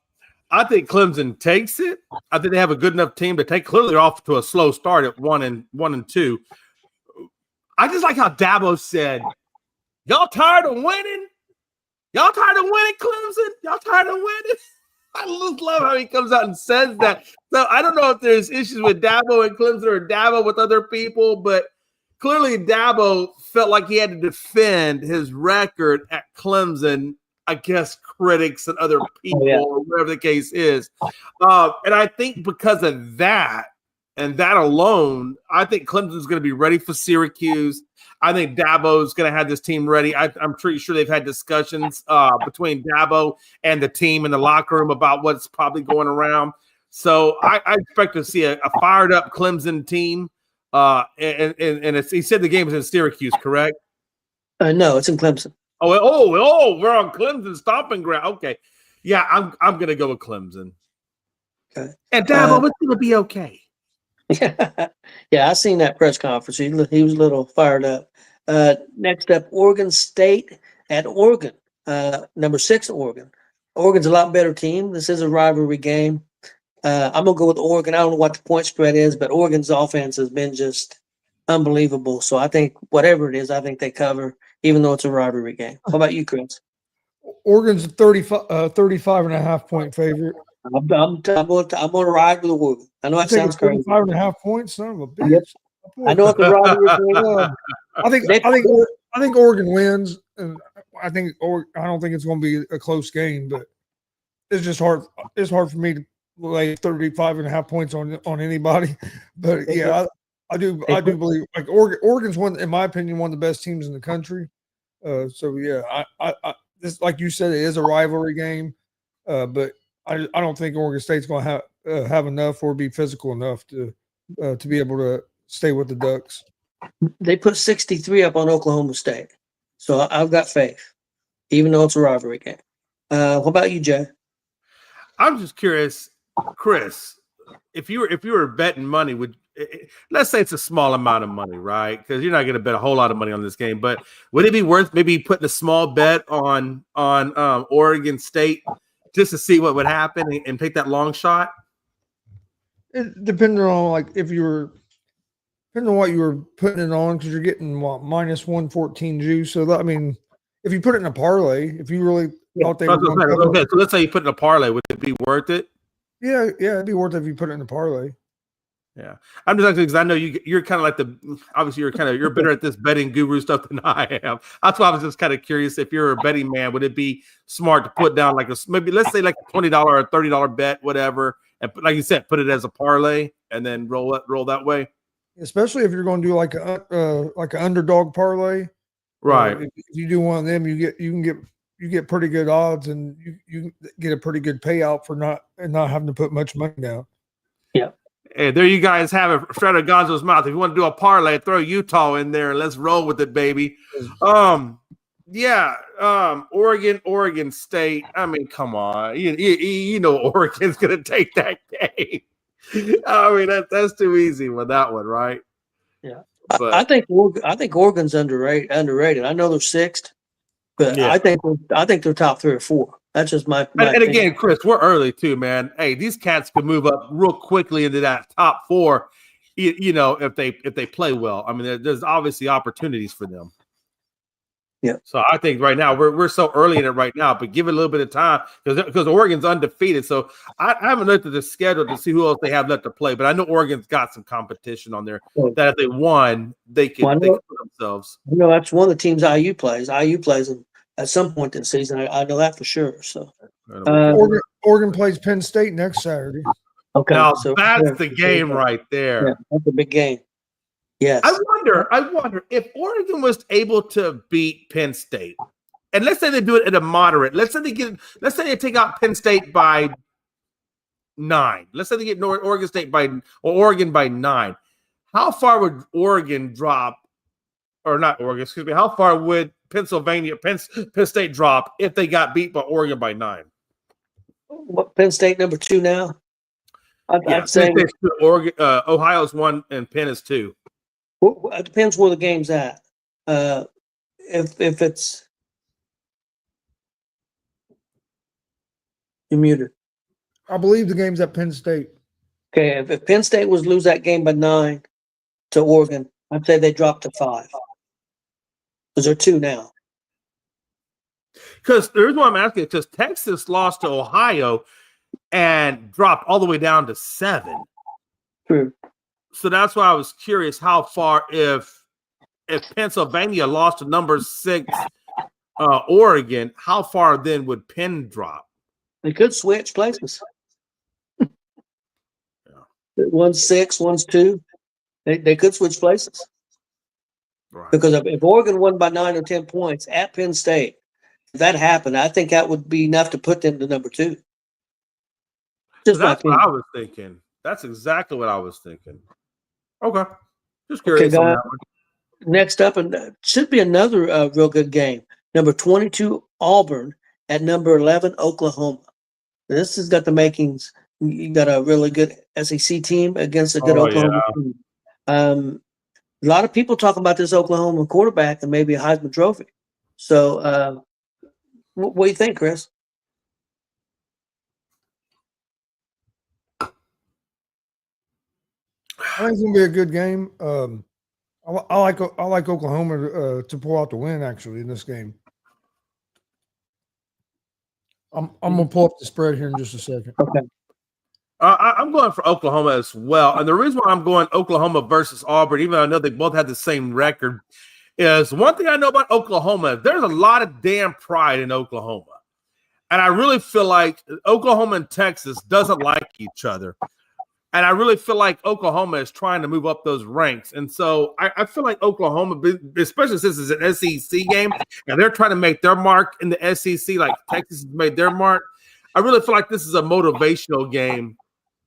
I think Clemson takes it. I think they have a good enough team to take. Clearly, they're off to a slow start at 1-2. I just like how Dabo said, "Y'all tired of winning? Y'all tired of winning, Clemson? Y'all tired of winning?" I just love how he comes out and says that. So I don't know if there's issues with Dabo and Clemson or Dabo with other people, but clearly Dabo felt like he had to defend his record at Clemson, I guess critics and other people, or whatever the case is. And I think because of that, and that alone, I think Clemson's going to be ready for Syracuse. I think Dabo's going to have this team ready. I'm pretty sure they've had discussions between Dabo and the team in the locker room about what's probably going around. So I expect to see a fired up Clemson team. And he said the game is in Syracuse, correct? No, it's in Clemson. Oh, we're on Clemson stomping ground. Okay. Yeah, I'm going to go with Clemson. Okay. And Dabo, it's going to be okay. Yeah, I seen that press conference. He was a little fired up. Next up, Oregon State at Oregon. Number 6, Oregon. Oregon's a lot better team. This is a rivalry game. I'm gonna go with Oregon. I don't know what the point spread is, but Oregon's offense has been just unbelievable. So I think whatever it is, I think they cover, even though it's a rivalry game. How about you, Chris? Oregon's a 35 and a half point favorite. I'm gonna ride with Oregon. I know that sounds crazy. 35 and a half points, son of a bitch. Yep. I know it's a rivalry game. I think Oregon wins, and I don't think it's going to be a close game, but it's just hard. It's hard for me to lay 35 and a half points on anybody. But yeah, I do believe like Oregon's one, in my opinion, one of the best teams in the country. So yeah, I this, like you said, it is a rivalry game, but I don't think Oregon State's going to have enough or be physical enough to be able to stay with the Ducks. They put 63 up on Oklahoma State, so I've got faith, even though it's a rivalry game. What about you, Jay? I'm just curious, Chris, if you were betting money, let's say it's a small amount of money, right? Because you're not going to bet a whole lot of money on this game, but would it be worth maybe putting a small bet on Oregon State just to see what would happen and take that long shot? It depending on depending on what you were putting it on, because you're getting minus 114 juice. So that, I mean, if you put it in a parlay, if you really thought they were going to okay, so let's say you put it in a parlay, would it be worth it? Yeah, it'd be worth it if you put it in a parlay. Yeah, I'm just because I know you're kind of like obviously you're better at this betting guru stuff than I am. That's why I was just kind of curious, if you're a betting man, would it be smart to put down like maybe let's say like a $20 or $30 bet, whatever, and like you said, put it as a parlay and then roll that way. Especially if you're going to do like an underdog parlay, right? If you do one of them, you get pretty good odds, and you get a pretty good payout for not having to put much money down. Yeah. Hey, there you guys have it straight out of Gonzo's mouth. If you want to do a parlay, throw Utah in there and let's roll with it, baby. Oregon State. I mean, come on, you know Oregon's gonna take that game. I mean, that's too easy with that one, right? Yeah, but I think Oregon's underrated. I know they're sixth, but yeah. I think they're top 3 or 4. That's just my and again, Chris, we're early too, man. Hey, these cats could move up real quickly into that top 4. You know, if they play well. I mean, there's obviously opportunities for them. Yeah. So I think right now we're so early in it right now, but give it a little bit of time because Oregon's undefeated. So I haven't looked at the schedule to see who else they have left to play, but I know Oregon's got some competition on there that if they won, they could put themselves. You know, that's one of the teams IU plays. IU plays them at some point in the season. I know that for sure. So Oregon plays Penn State next Saturday. Okay, now that's the game right there. Yeah, that's a big game. Yes. I wonder if Oregon was able to beat Penn State, and let's say they do it at a moderate. Let's say they take out Penn State by 9. Let's say they get Oregon by 9. How far would Oregon drop, or not Oregon? Excuse me. How far would Penn State drop if they got beat by Oregon by 9? What, Penn State number 2 now? I'd say Oregon, Ohio's 1 and Penn is 2. It depends where the game's at. If it's you're muted. I believe the game's at Penn State. Okay, if Penn State was to lose that game by 9 to Oregon, I'd say they drop to 5. Because they're 2 now. Because the reason why I'm asking, because Texas lost to Ohio and dropped all the way down to 7. True. So that's why I was curious how far if Pennsylvania lost to number 6 Oregon, how far then would Penn drop? They could switch places. Yeah. One's 6, one's 2. They could switch places. Right. Because if Oregon won by 9 or 10 points at Penn State, if that happened, I think that would be enough to put them to number 2. So that's what I was thinking. That's exactly what I was thinking. Okay. Just curious. Okay, on that one. Next up, and should be another real good game. Number 22, Auburn at number 11, Oklahoma. This has got the makings. You got a really good SEC team against a good Oklahoma team. A lot of people talking about this Oklahoma quarterback and maybe a Heisman Trophy. So, what do you think, Chris? I think it's gonna be a good game. I like Oklahoma to pull out the win actually in this game. I'm gonna pull up the spread here in just a second. Okay. I'm going for Oklahoma as well. And the reason why I'm going Oklahoma versus Auburn, even though I know they both have the same record, is one thing I know about Oklahoma. There's a lot of damn pride in Oklahoma. And I really feel like Oklahoma and Texas doesn't like each other. And I really feel like Oklahoma is trying to move up those ranks. And so I feel like Oklahoma, especially since it's an SEC game, and they're trying to make their mark in the SEC like Texas has made their mark. I really feel like this is a motivational game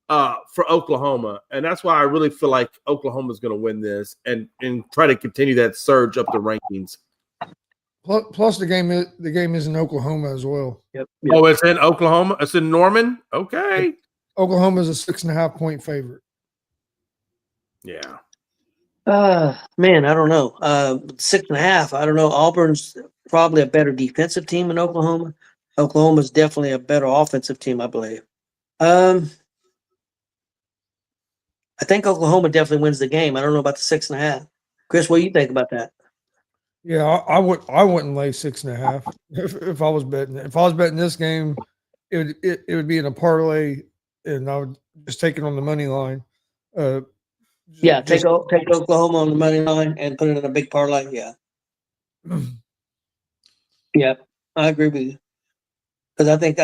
for Oklahoma. And that's why I really feel like Oklahoma is going to win this and try to continue that surge up the rankings. Plus, the game is in Oklahoma as well. Yep. Oh, it's in Oklahoma? It's in Norman? Okay. Oklahoma is a 6.5-point favorite. Yeah. Man, I don't know. 6.5. I don't know. Auburn's probably a better defensive team than Oklahoma. Oklahoma's definitely a better offensive team, I believe. I think Oklahoma definitely wins the game. I don't know about the 6.5. Chris, what do you think about that? Yeah, I wouldn't lay 6.5 if I was betting. If I was betting this game, it would be in a parlay, and I would just take it on the money line. Yeah, take Oklahoma on the money line and put it in a big parlay. Yeah. Yeah, I agree with you. Because I think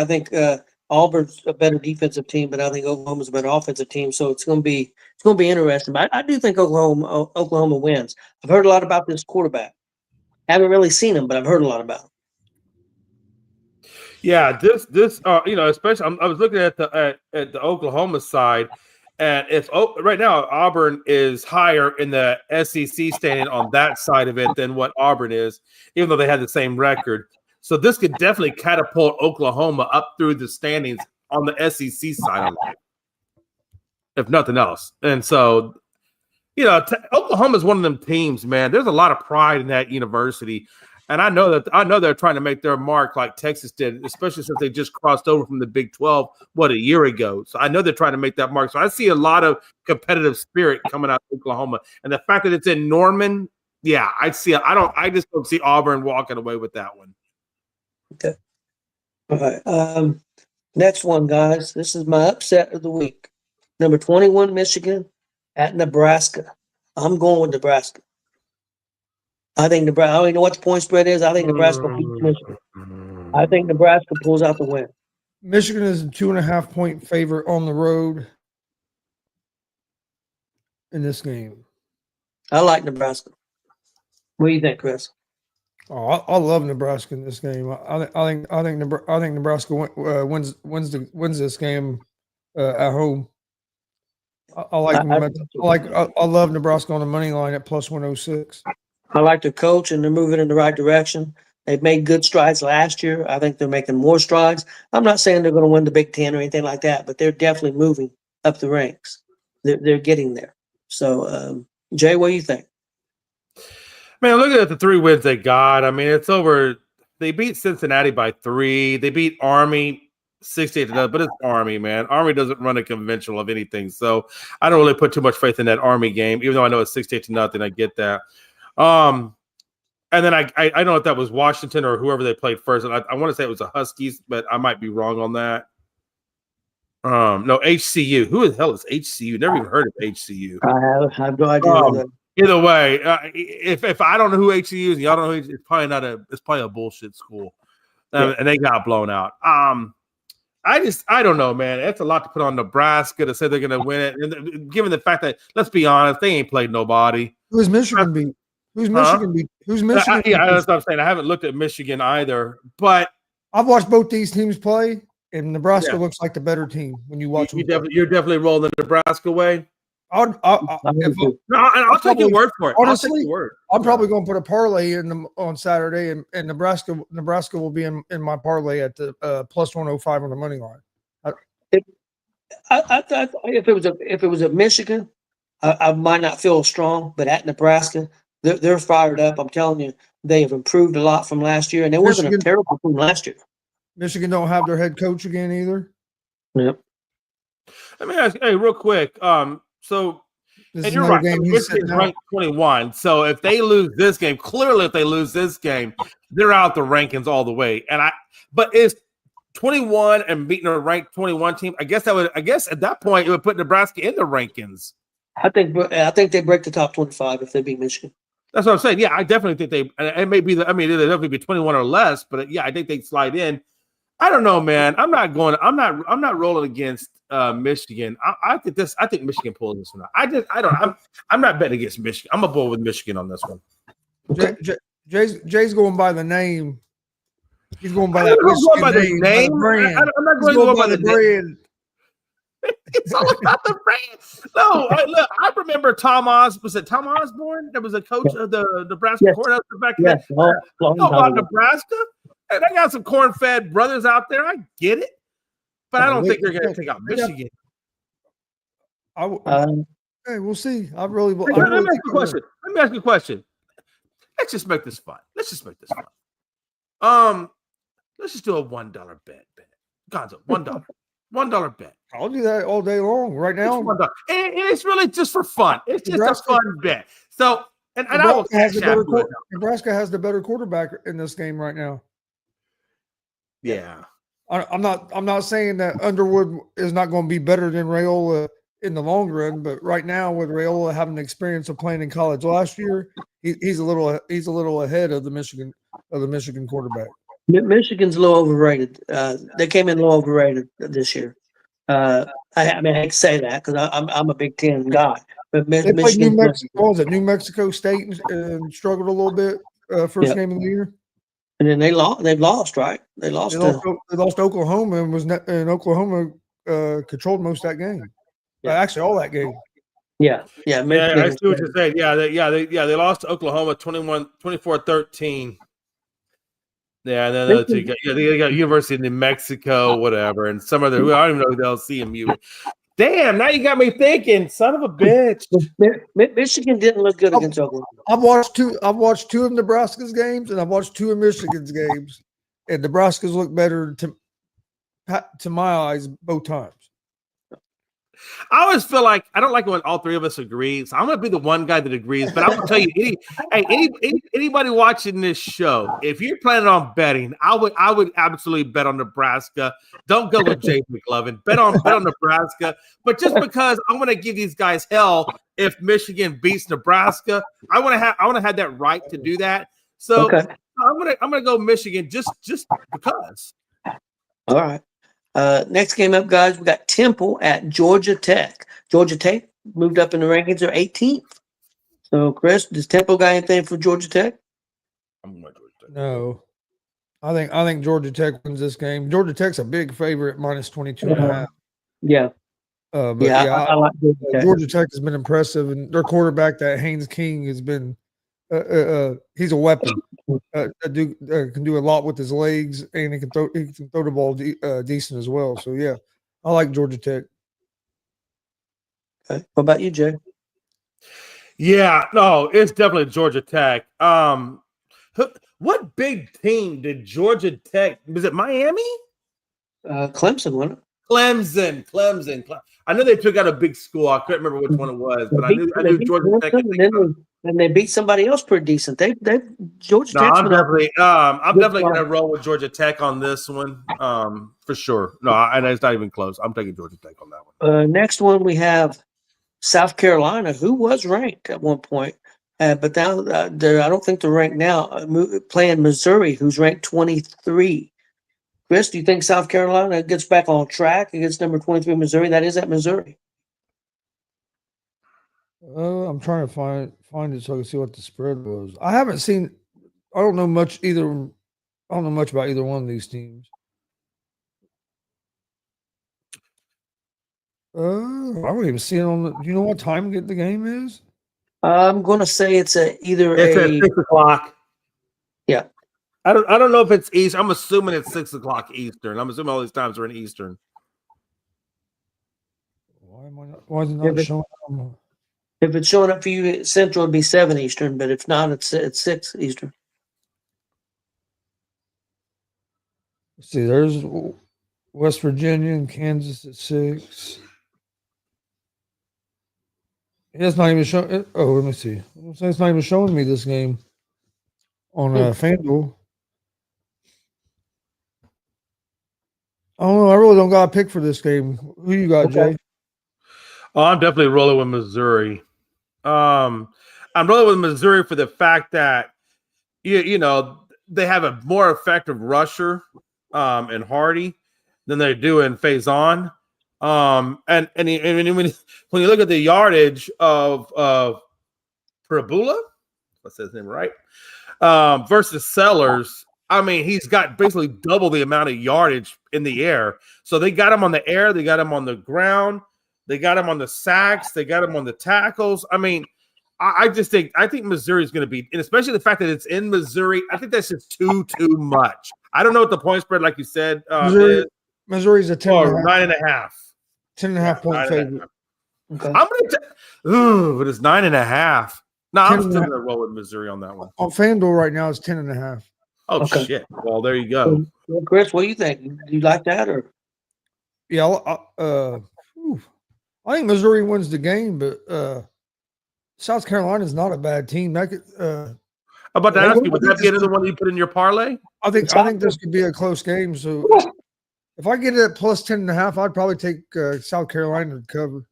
Auburn's a better defensive team, but I think Oklahoma's a better offensive team. So it's going to be interesting. But I do think Oklahoma wins. I've heard a lot about this quarterback. Haven't really seen him, but I've heard a lot about him. Yeah, this especially I was looking at the Oklahoma side, and if right now Auburn is higher in the SEC standing on that side of it than what Auburn is, even though they had the same record. So this could definitely catapult Oklahoma up through the standings on the SEC side of it, if nothing else. And so, Oklahoma is one of them teams, man. There's a lot of pride in that university. And I know they're trying to make their mark like Texas did, especially since they just crossed over from the Big 12, a year ago. So I know they're trying to make that mark. So I see a lot of competitive spirit coming out of Oklahoma. And the fact that it's in Norman, yeah, I just don't see Auburn walking away with that one. Okay. All right. Next one, guys. This is my upset of the week. Number 21, Michigan at Nebraska. I'm going with Nebraska. I think Nebraska. I don't even know what the point spread is. I think Nebraska beats Michigan. I think Nebraska pulls out the win. Michigan is a 2.5-point favorite on the road in this game. I like Nebraska. What do you think, Chris? Oh, I love Nebraska in this game. I think Nebraska wins this game at home. I love Nebraska on the money line at plus 106. I like their coach, and they're moving in the right direction. They've made good strides last year. I think they're making more strides. I'm not saying they're going to win the Big Ten or anything like that, but they're definitely moving up the ranks. They're getting there. So, Jay, what do you think? Man, looking at the 3 wins they got, I mean, it's over. They beat Cincinnati by 3. They beat Army 68-0, but it's Army, man. Army doesn't run a conventional of anything, so I don't really put too much faith in that Army game, even though I know it's 68-0. I get that. And then I don't know if that was Washington or whoever they played first. I want to say it was the Huskies, but I might be wrong on that. No, HCU. Who the hell is HCU? Never even heard of HCU. I have no idea. Either way, if I don't know who HCU is, and y'all don't know who, it's probably a bullshit school, and they got blown out. I don't know, man. That's a lot to put on Nebraska to say they're going to win it, and given the fact that, let's be honest, they ain't played nobody. Who's Michigan beat? Who's Michigan beat? Who's Michigan? Yeah, that's what I'm saying. I haven't looked at Michigan either, but I've watched both these teams play, and Nebraska looks like the better team when you watch them. You're definitely rolling the Nebraska way. I'll take your word for it. Honestly, I'm probably going to put a parlay in on Saturday, and Nebraska will be in my parlay at the plus 105 on the money line. If it was a Michigan, I might not feel strong, but at Nebraska, they're fired up. I'm telling you, they have improved a lot from last year, and it wasn't a terrible team last year. Michigan don't have their head coach again either. Yep. Let me ask, hey, real quick. So This And is you're another right. game he's Michigan's sitting out. ranked 21. So if they lose this game, clearly if they lose this game, they're out the rankings all the way. But is 21 and beating a ranked 21 team? I guess at that point it would put Nebraska in the rankings. I think they break the top 25 if they beat Michigan. That's what I'm saying. Yeah, I definitely think it may be it'll definitely be 21 or less, but yeah, I think they slide in. I don't know, man. I'm not rolling against Michigan. I think Michigan pulls this one out. I'm not betting against Michigan. I'm a bull with Michigan on this one. Okay. Jay's going by the name. He's going by I'm that not going by the Michigan name, name. by the brand. I'm not He's going by the brand. It's all about the brand. No, look, I remember Tom Osborne. Was it Tom Osborne that was a coach of the Nebraska Yes. Cornhuskers back then? Yes. I know about Nebraska, and I got some corn-fed brothers out there. I get it, but I don't think they're going to take out Michigan. Hey, we'll see. Let me Let me ask you a question. Let's just make this fun. Let's just do a $1 bet. Gonzo, $1 bet. I'll do that all day long. Right now, and it's really just for fun. It's just a fun bet. So, and I will Nebraska has the better quarterback in this game right now. Yeah, I'm not saying that Underwood is not going to be better than Raiola in the long run, but right now with Raiola having the experience of playing in college last year, he's a little ahead of the Michigan quarterback. Michigan's low overrated. They came in low overrated this year. I hate to say that because I'm a Big Ten guy, but They played New Mexico State and struggled a little bit first game of the year, and then they've lost, right? They lost Oklahoma and Oklahoma controlled most of that game. Yeah. Actually, all that game. Yeah. I see what you're saying. They lost to Oklahoma 24-13. Yeah, and then they got University of New Mexico, whatever, and some other. I don't even know who the hell CMU. Damn! Now you got me thinking, son of a bitch. Michigan didn't look good against Oklahoma. I've watched two of Nebraska's games, and I've watched two of Michigan's games, and Nebraska's looked better to my eyes both times. I always feel like I don't like when all three of us agree. So I'm going to be the one guy that agrees. But I will tell you, anybody watching this show, if you're planning on betting, I would absolutely bet on Nebraska. Don't go with Jay McLovin. Bet on Nebraska. But just because I want to give these guys hell if Michigan beats Nebraska, I want to have that right to do that. So okay. I'm gonna go Michigan just because. All right. Next game up, guys, we got Temple at Georgia Tech. Georgia Tech moved up in the rankings. They're 18th. So, Chris, does Temple got anything for Georgia Tech? No. I think Georgia Tech wins this game. Georgia Tech's a big favorite, minus 22.5. Yeah. I like Georgia Tech has been impressive, and their quarterback, that Haynes King, has been he's a weapon. Can do a lot with his legs, and he can throw the ball decent as well. So yeah, I like Georgia Tech. Okay. What about you, Jay? Yeah, no, it's definitely Georgia Tech. What big team did Georgia Tech? Was it Miami? Clemson, wasn't it? Clemson. I know they took out a big school. I couldn't remember which one it was, but I knew Georgia Tech. And they beat somebody else pretty decent. Georgia Tech. I'm definitely going to roll with Georgia Tech on this one, for sure. No, and it's not even close. I'm taking Georgia Tech on that one. Next one we have South Carolina, who was ranked at one point, but now I don't think they're ranked now. Playing Missouri, who's ranked 23. Chris, do you think South Carolina gets back on track against number 23 Missouri? That is at Missouri. I'm trying to find it so I can see what the spread was. I don't know much about either one of these teams. I don't even see it on the. Do you know what time the game is? I'm going to say it's at 6 o'clock. Yeah. I don't know if it's East. I'm assuming it's 6 o'clock Eastern. I'm assuming all these times are in Eastern. Why is it not showing up? If it's showing up for you Central, it'd be 7 Eastern, but if not, it's 6 Eastern. Let's see, there's West Virginia and Kansas at 6. It's not even showing. Oh, let me see. It's not even showing me this game on FanDuel. I don't know. I really don't got a pick for this game. Who you got, Jay? Oh, I'm definitely rolling with Missouri. I'm rolling with Missouri for the fact that you know they have a more effective rusher in Hardy than they do in Faison. And when you look at the yardage of Prabula, let's say his name right, versus Sellers, I mean, he's got basically double the amount of yardage in the air. So they got him on the air, they got him on the ground, they got him on the sacks, they got him on the tackles. I mean, I think Missouri is going to be, and especially the fact that it's in Missouri, I think that's just too much. I don't know what the point spread, like you said, is. Missouri's a 10 and a half. 9.5. 10.5 point favorite. Okay. I'm gonna but it's 9.5. No, I'm still gonna roll with Missouri on that one. On FanDuel right now, it's 10.5. Oh Okay. shit! Well, there you go. Well, Chris, what do you think? Do you like that or? Yeah, I think Missouri wins the game, but South Carolina's not a bad team. That could, I'm about to ask you, would that be another one you put in your parlay? I think this could be a close game. So if I get it at plus 10.5, I'd probably take South Carolina to cover.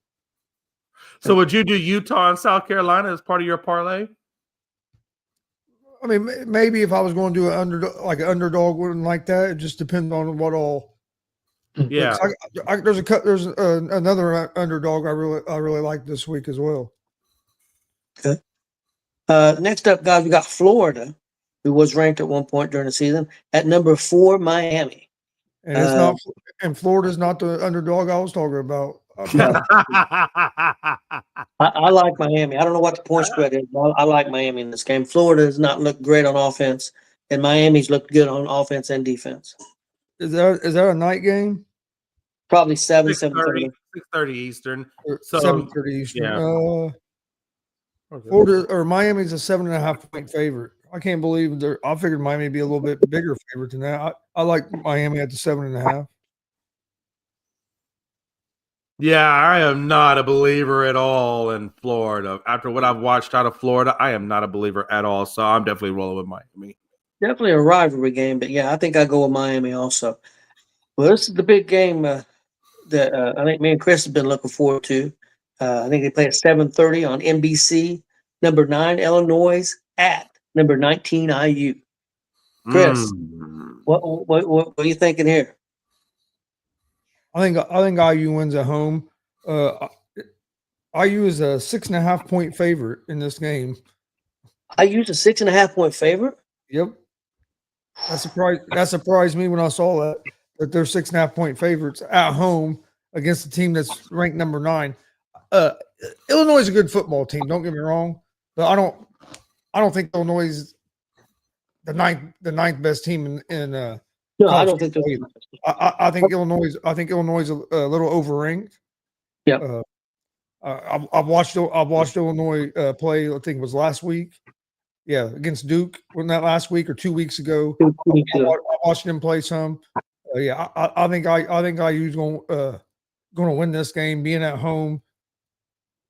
So would you do Utah and South Carolina as part of your parlay? I mean, maybe if I was going to do an underdog one like that, it just depends on what all. Yeah. There's another underdog I really like this week as well. Okay. Next up, guys, we got Florida, who was ranked at one point during the season at number 4, Miami. And it's not. And Florida's not the underdog I was talking about. I like Miami. I don't know what the point spread is, but I like Miami in this game. Florida has not looked great on offense, and Miami's looked good on offense and defense. Is that a night game? Probably 7:30 Eastern. So 7:30 Eastern. Yeah. Florida or Miami's a 7.5 point favorite. I can't believe I figured Miami would be a little bit bigger favorite than that. I like Miami at the 7.5. Yeah, I am not a believer at all in Florida. After what I've watched out of Florida, I am not a believer at all. So I'm definitely rolling with Miami. Definitely a rivalry game, but yeah, I think I go with Miami also. Well, this is the big game that I think me and Chris have been looking forward to. I think they play at 7:30 on NBC. Number 9 Illinois at number 19 IU. Chris, what are you thinking here? I think IU wins at home. IU is a 6.5 point favorite in this game. IU's a 6.5 point favorite. Yep. That surprised me when I saw that they're 6.5 point favorites at home against a team that's ranked number 9. Illinois is a good football team. Don't get me wrong, but I don't think Illinois is the ninth best team in. No, I don't think they're. I think Illinois is a little overranked. Yeah. I've watched Illinois play. I think it was last week. Yeah, against Duke. Wasn't that last week or 2 weeks ago? 2 weeks ago. I watched them play some. Yeah, I think IU's going to win this game, being at home.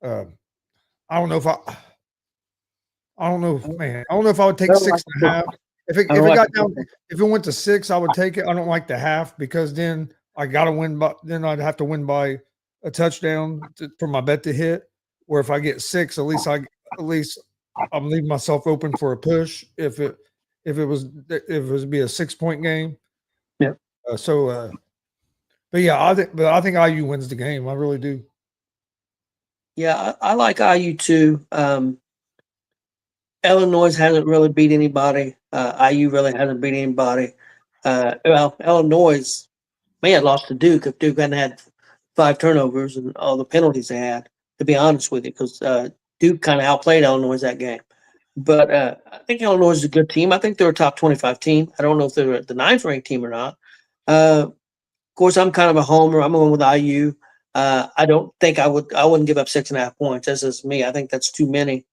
I don't know if I don't know if I would take 6.5. If it went to 6, I would take it. I don't like the half because then I got to win. Then I'd have to win by a touchdown for my bet to hit. Where if I get 6, at least I'm leaving myself open for a push. If it was be a 6 point game. Yeah. But yeah, I think IU wins the game. I really do. Yeah, I like IU too. Illinois hasn't really beat anybody. IU really hasn't beat anybody. Illinois may have lost to Duke if Duke hadn't had 5 turnovers and all the penalties they had, to be honest with you, because Duke kind of outplayed Illinois that game. But I think Illinois is a good team. I think they're a top 25 team. I don't know if they're the 9th ranked team or not. Of course, I'm kind of a homer. I'm going with IU. I don't think I wouldn't give up 6.5 points. That's just me. I think that's too many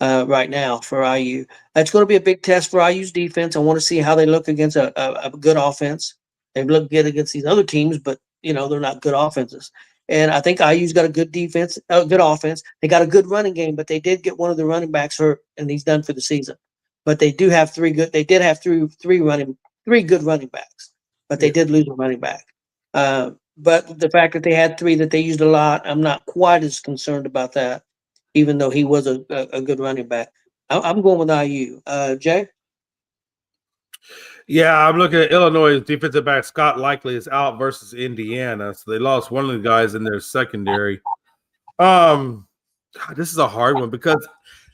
right now for IU. It's going to be a big test for IU's defense. I want to see how they look against a good offense. They've looked good against these other teams, but they're not good offenses. And I think IU's got a good defense, a good offense. They got a good running game, but they did get one of the running backs hurt, and he's done for the season. But they do have three good. They did have three good running backs, but they did lose a running back. But the fact that they had three that they used a lot, I'm not quite as concerned about that, even though he was a good running back. I'm going with IU. Jay? Yeah, I'm looking at Illinois' defensive back Scott Likely is out versus Indiana, so they lost one of the guys in their secondary. This is a hard one because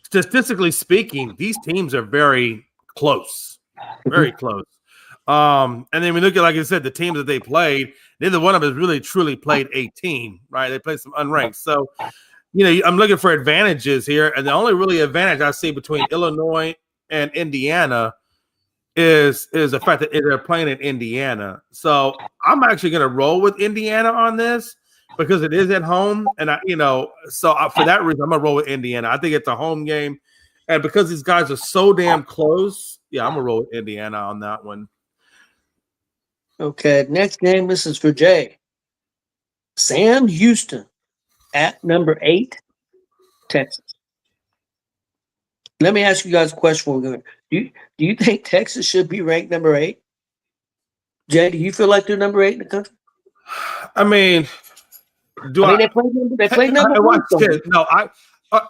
statistically speaking, these teams are very close, very close. And then we look at, like I said, the teams that they played. Neither one of them has really truly played 18, right? They played some unranked, so I'm looking for advantages here, and the only really advantage I see between Illinois and Indiana is the fact that they're playing in Indiana. So I'm actually going to roll with Indiana on this because it is at home, and for that reason, I'm going to roll with Indiana. I think it's a home game, and because these guys are so damn close, I'm going to roll with Indiana on that one. Okay, next game. This is for Jay. Sam Houston at number 8, Texas. Let me ask you guys a question. Do you think Texas should be ranked number 8? Jay, do you feel like they're number 8 in the country? I mean, they played number 1. No,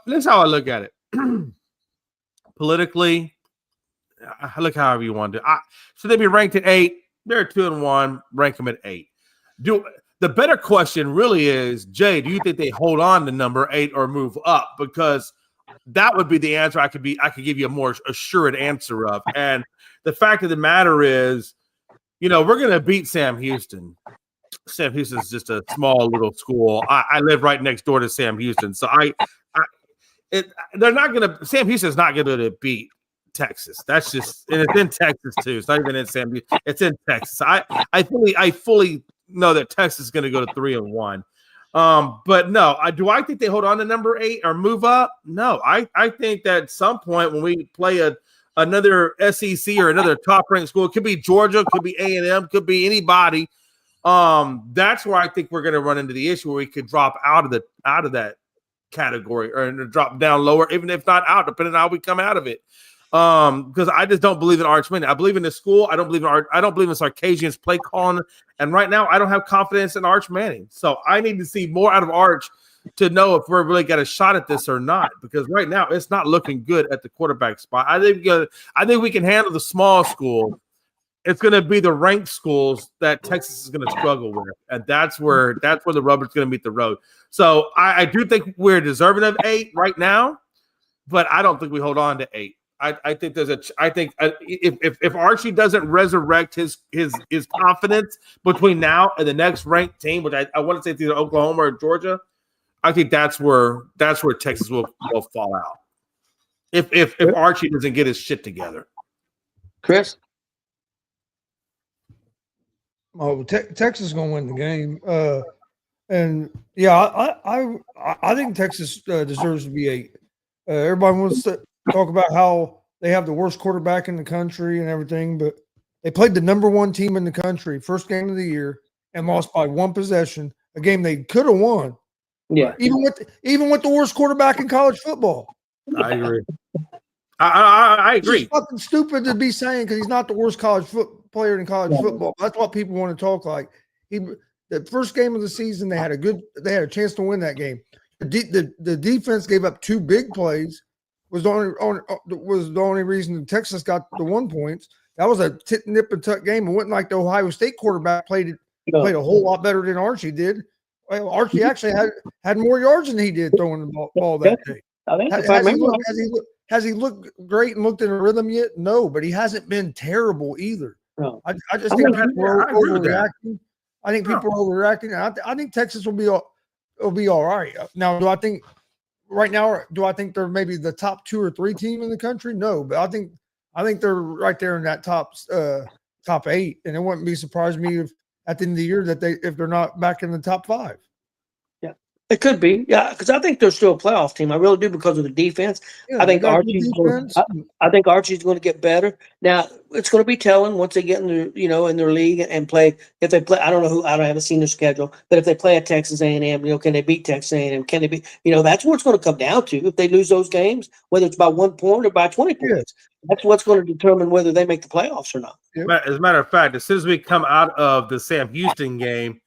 this is how I look at it. Politically, I look however you want to. Should they be ranked at 8? They're 2-1. Rank them at 8. The better question really is, Jay, do you think they hold on to number 8 or move up? Because that would be the answer I could give you a more assured answer of. And the fact of the matter is, we're going to beat Sam Houston. Sam Houston is just a small little school. I live right next door to Sam Houston. So Sam Houston's not going to beat Texas. That's just, and it's in Texas too. It's not even in Sam Houston. It's in Texas. I fully know that Texas is going to go to 3-1. But no, do I think they hold on to number 8 or move up? No, I think that at some point when we play another SEC or another top-ranked school, it could be Georgia, could be A&M, could be anybody. That's where I think we're going to run into the issue where we could drop out of that category or drop down lower, even if not out, depending on how we come out of it. Because I just don't believe in Arch Manning. I believe in the school. I don't believe in Sarkisian's play calling. And right now, I don't have confidence in Arch Manning. So I need to see more out of Arch to know if we're really got a shot at this or not. Because right now, it's not looking good at the quarterback spot. I think we can handle the small school. It's going to be the ranked schools that Texas is going to struggle with, and that's where the rubber's going to meet the road. So I do think we're deserving of 8 right now, but I don't think we hold on to 8. I think if Archie doesn't resurrect his confidence between now and the next ranked team, which I want to say it's either Oklahoma or Georgia, I think that's where Texas will fall out. If Archie doesn't get his shit together. Chris? Oh, Texas is going to win the game. And yeah, I think Texas deserves to be 8. Everybody wants to talk about how they have the worst quarterback in the country and everything, but they played the number 1 team in the country, first game of the year, and lost by 1 possession, a game they could have won. Yeah, even with the worst quarterback in college football. I agree. I agree. It's fucking stupid to be saying because he's not the worst college player in college football. That's what people want to talk like. The first game of the season, they had a chance to win that game. The defense gave up 2 big plays. Was the only reason Texas got the 1 points. That was a nip and tuck game. It wasn't like the Ohio State quarterback played a whole lot better than Archie did. Well, Archie actually had more yards than he did throwing the ball that day. Has he looked great and looked in a rhythm yet? No, but he hasn't been terrible either. No. I just think people are overreacting. I think people are overreacting. I think Texas will be all right. Now, do I think they're maybe the top 2 or 3 team in the country? No, but I think they're right there in that top 8, and it wouldn't be surprised me if at the end of the year if they're not back in the top 5. Yeah, It could be, yeah, because I think they're still a playoff team. I really do because of the defense. Yeah, I think they got good Archie's defense. I think Archie's going to get better. Now it's going to be telling once they get in their, in their league and play. If they play, I don't know who. I haven't seen their schedule, but if they play at Texas A&M, can they beat Texas A&M? Can they be? That's what it's going to come down to. If they lose those games, whether it's by 1 point or by 20 points, that's what's going to determine whether they make the playoffs or not. As a matter of fact, as soon as we come out of the Sam Houston game,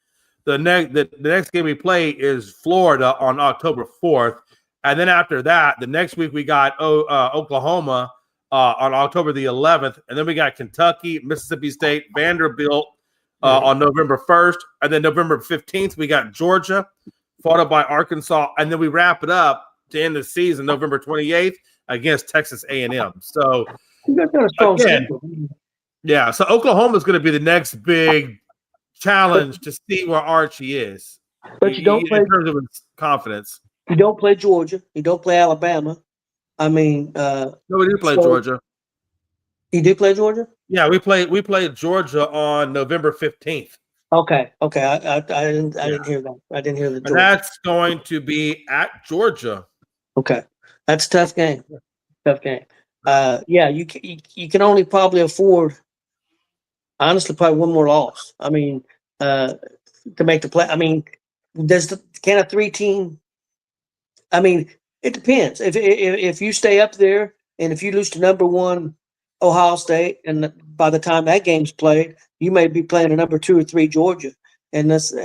the next game we play is Florida on October 4th. And then after that, the next week we got Oklahoma on October the 11th. And then we got Kentucky, Mississippi State, Vanderbilt on November 1st. And then November 15th, we got Georgia, followed by Arkansas. And then we wrap it up to end the season November 28th against Texas A&M. So, again, yeah, so Oklahoma is going to be the next big challenge to see where Archie is. But you don't play in terms of his confidence. You don't play Georgia. You don't play Alabama. I mean, no, we do play Georgia. You do play Georgia? Yeah, we played Georgia on November 15th. Okay. I didn't hear that. I didn't hear the Georgia. That's going to be at Georgia. Okay, that's a tough game. Yeah, you can only probably afford, honestly, probably one more loss. I mean, to make the play. I mean, can a 3-team? I mean, it depends. If you stay up there and if you lose to number 1 Ohio State, and by the time that game's played, you may be playing a number 2 or 3 Georgia. And that's,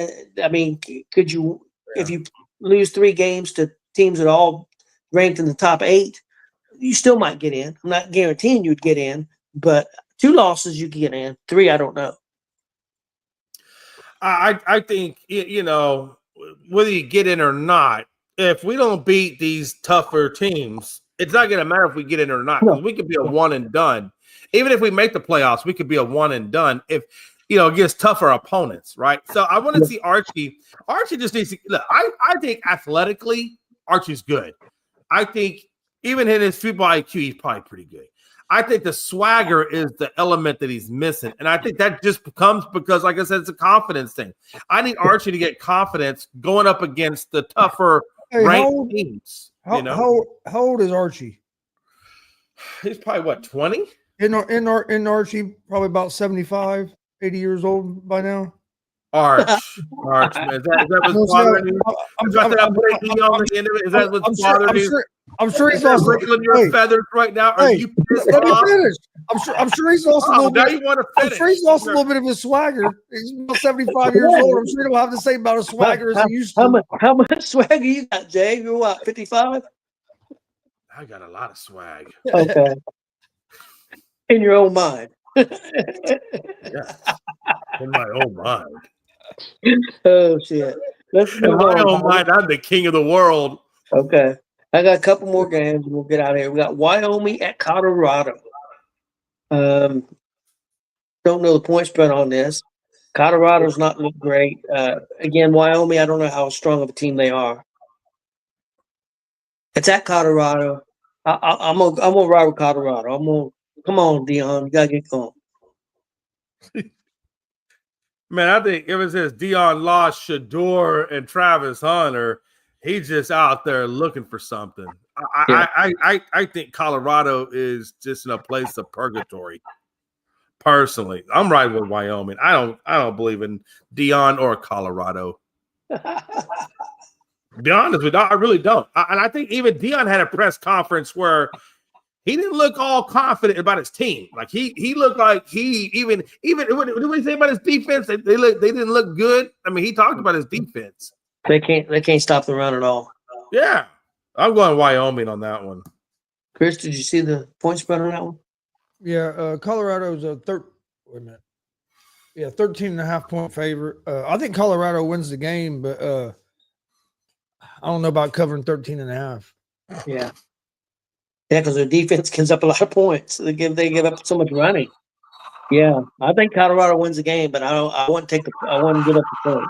I mean, could you, if you lose 3 games to teams that are all ranked in the top 8, you still might get in. I'm not guaranteeing you'd get in, but 2 losses you get in. 3, I don't know. I think, whether you get in or not, if we don't beat these tougher teams, it's not going to matter if we get in or not. Because we could be a one and done. Even if we make the playoffs, we could be a one and done if, against tougher opponents, right? So I want to see Archie. Archie just needs to look. I think athletically, Archie's good. I think even in his football IQ, he's probably pretty good. I think the swagger is the element that he's missing. And I think that just comes because, like I said, it's a confidence thing. I need Archie to get confidence going up against the tougher ranked teams. How old is Archie? He's probably, what, 20? In Archie, probably about 75, 80 years old by now. Arch, man. Is that what's bothering you? Is that what's bothering you? I'm sure he's lost your feathers right now. Are you pissed off? I'm sure he's lost a little bit. You want to finish. I'm sure he's lost a little bit of his swagger. He's about 75 years old. I'm sure he don't have the same amount of swagger as he used to. How much swagger you got, Jay? You're what, 55? I got a lot of swag. Okay. In your own mind. Yeah. In my own mind. Oh shit. In my own mind, I'm the king of the world. Okay. I got a couple more games and we'll get out of here. We got Wyoming at Colorado. Don't know the point spread on this. Colorado's not look great. Again, Wyoming, I don't know how strong of a team they are. It's at Colorado. I'm gonna ride with Colorado. Come on, Dion. You gotta get going. Man, I think ever since Dion lost Shador and Travis Hunter, he's just out there looking for something. I think Colorado is just in a place of purgatory. Personally, I'm riding with Wyoming. I don't believe in Dion or Colorado. Be honest with you, I really don't. And I think even Dion had a press conference where he didn't look all confident about his team. Like he looked like he even what did we say about his defense? They didn't look good. I mean, he talked about his defense. They can't stop the run at all. Yeah, I'm going Wyoming on that one. Chris, did you see the point spread on that one? Yeah, Colorado's a 13.5 point favorite. I think Colorado wins the game, but I don't know about covering 13.5. Yeah. Yeah, because their defense gives up a lot of points. They give up so much running. Yeah, I think Colorado wins the game, but I wouldn't give up the point.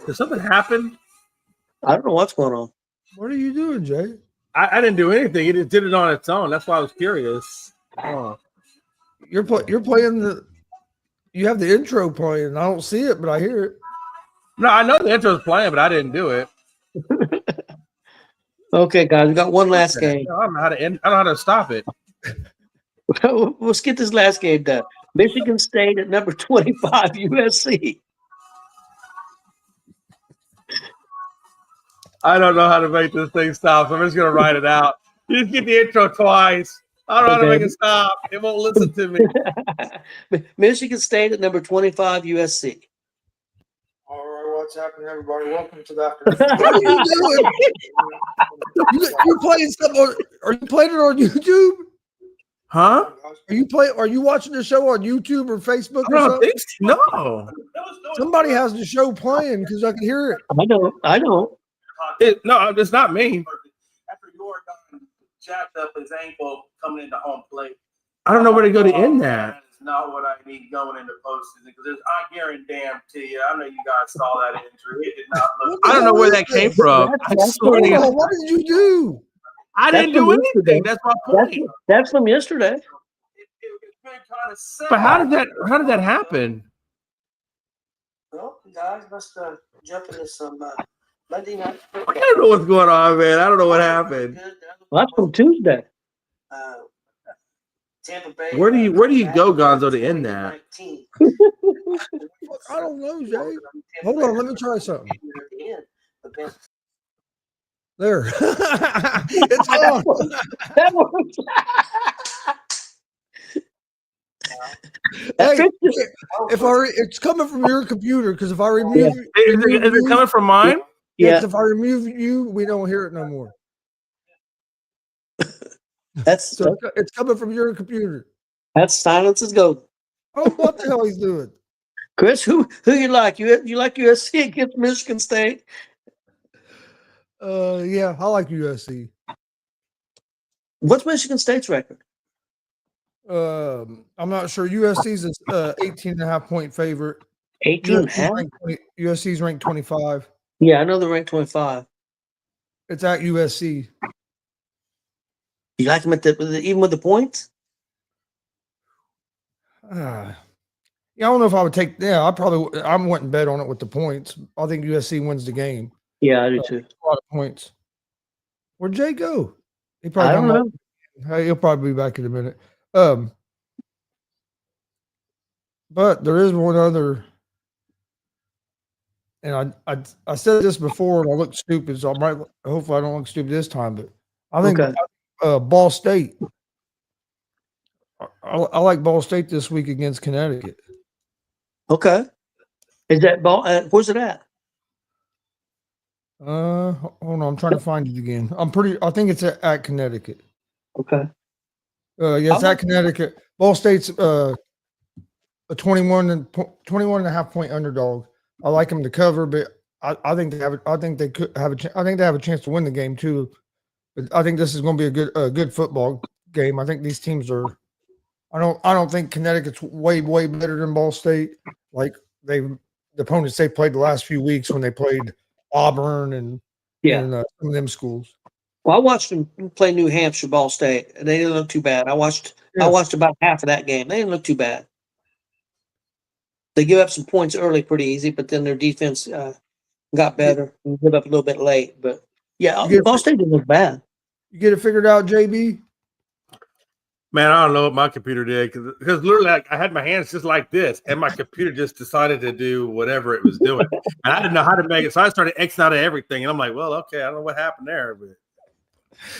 Did something happen? I don't know what's going on. What are you doing, Jay? I didn't do anything. It just did it on its own. That's why I was curious. Oh. You're playing you have the intro playing. I don't see it, but I hear it. No, I know the intro was playing, but I didn't do it. Okay, guys, we got one last game. I don't know how to end. I don't know how to stop it. Let's get this last game done. Michigan State at number 25, USC. I don't know how to make this thing stop. So I'm just gonna write it out. You just get the intro twice. I don't know how to make it stop. It won't listen to me. Michigan State at number 25, USC. All right, what's happening, everybody? Welcome to the afternoon. What are you doing? You playing something? Are you playing it on YouTube? Huh? Are you watching the show on YouTube or Facebook I or don't something? think so. No. Somebody has the show playing because I can hear it. I don't. No, it's not me. After Jordan jacked up his ankle coming into home plate. I don't know where to go to end that. That is not what I need going into postseason because I guarantee you, I know you guys saw that injury. It did not look. I don't know where that came from. I swear to Hold God. on, what did you do? I didn't do anything. That's my point. That's from yesterday. It's been kind of sad. But how did that happen? Well, guys must jump into some Monday night. I don't know what's going on, man. I don't know what happened. Well, that's from Tuesday. Tampa Bay. Where do you go, Gonzo, to end that? I don't know, Jay. Hold on, let me try something. There. It's on. That works. Hey, it's coming from your computer because if I remove, Is it coming from mine? Yeah, if I remove you, we don't hear it no more. that's So it's coming from your computer. silence is golden. Oh, what the hell he's doing? Chris, who you like? You like USC against Michigan State? Yeah, I like USC. What's Michigan State's record? I'm not sure. USC's is 18.5-point favorite. 18 half? USC's ranked 25. Yeah, I know they're ranked 25. It's at USC. You like them even with the points? Yeah, I don't know if I would take. Yeah, I wouldn't bet on it with the points. I think USC wins the game. Yeah, I do too. A lot of points. Where'd Jay go? He I probably don't know. Hey, he'll probably be back in a minute. But there is one other, and I said this before and I looked stupid, so hopefully I don't look stupid this time. But I think Ball State. I like Ball State this week against Connecticut. Okay. Is that ball? Where's it at? Hold on, I'm trying to find it again. I think it's at Connecticut. Okay. Yeah, it's at Connecticut. Ball State's a 21.5-point underdog. I like them to cover, but I think they have a chance to win the game too. But I think this is going to be a good football game. I think these teams are. I don't think Connecticut's way better than Ball State. Like the opponents they played the last few weeks when they played Auburn and some of them schools. Well, I watched them play New Hampshire, Ball State, and they didn't look too bad. I watched about half of that game. They didn't look too bad. They give up some points early pretty easy, but then their defense got better and give up a little bit late. But yeah, Ball State didn't look bad. You get it figured out, JB? Man, I don't know what my computer did because literally I had my hands just like this, and my computer just decided to do whatever it was doing, and I didn't know how to make it. So I started Xing out of everything, and I'm like, "Well, okay, I don't know what happened there, but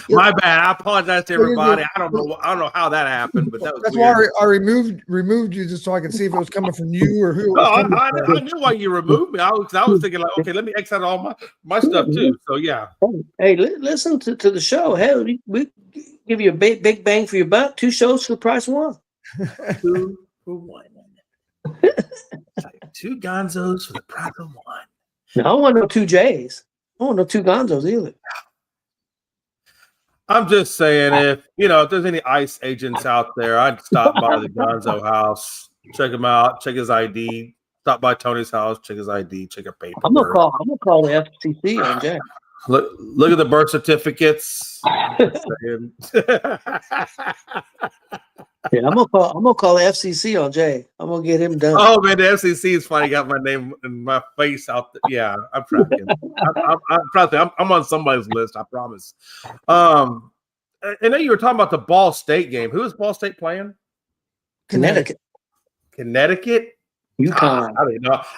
my bad. I apologize to everybody. I don't know how that happened, but that's why weird. I removed you just so I could see if it was coming from you or who. It was No, coming from. I knew why you removed me. I was thinking like, okay, let me X out all my stuff too. So yeah. Hey, listen to the show. Hey, we give you a big bang for your buck. 2 shows for the price of 1. 2 for 1. 2 Gonzos for the price of 1. Now, I don't want no 2 J's. I don't want no 2 Gonzos either. I'm just saying, if there's any ICE agents out there, I'd stop by the Gonzo house, check him out, check his ID. Stop by Tony's house, check his ID, check her paperwork. I'm gonna call the FCC on Jay. Look at the birth certificates. Yeah, I'm gonna call the FCC on Jay. I'm gonna get him done. Oh man, the FCC is finally got my name and my face out there. Yeah, I'm tracking. I'm on somebody's list. I promise. I know you were talking about the Ball State game. Who is Ball State playing? Connecticut, Connecticut. UConn.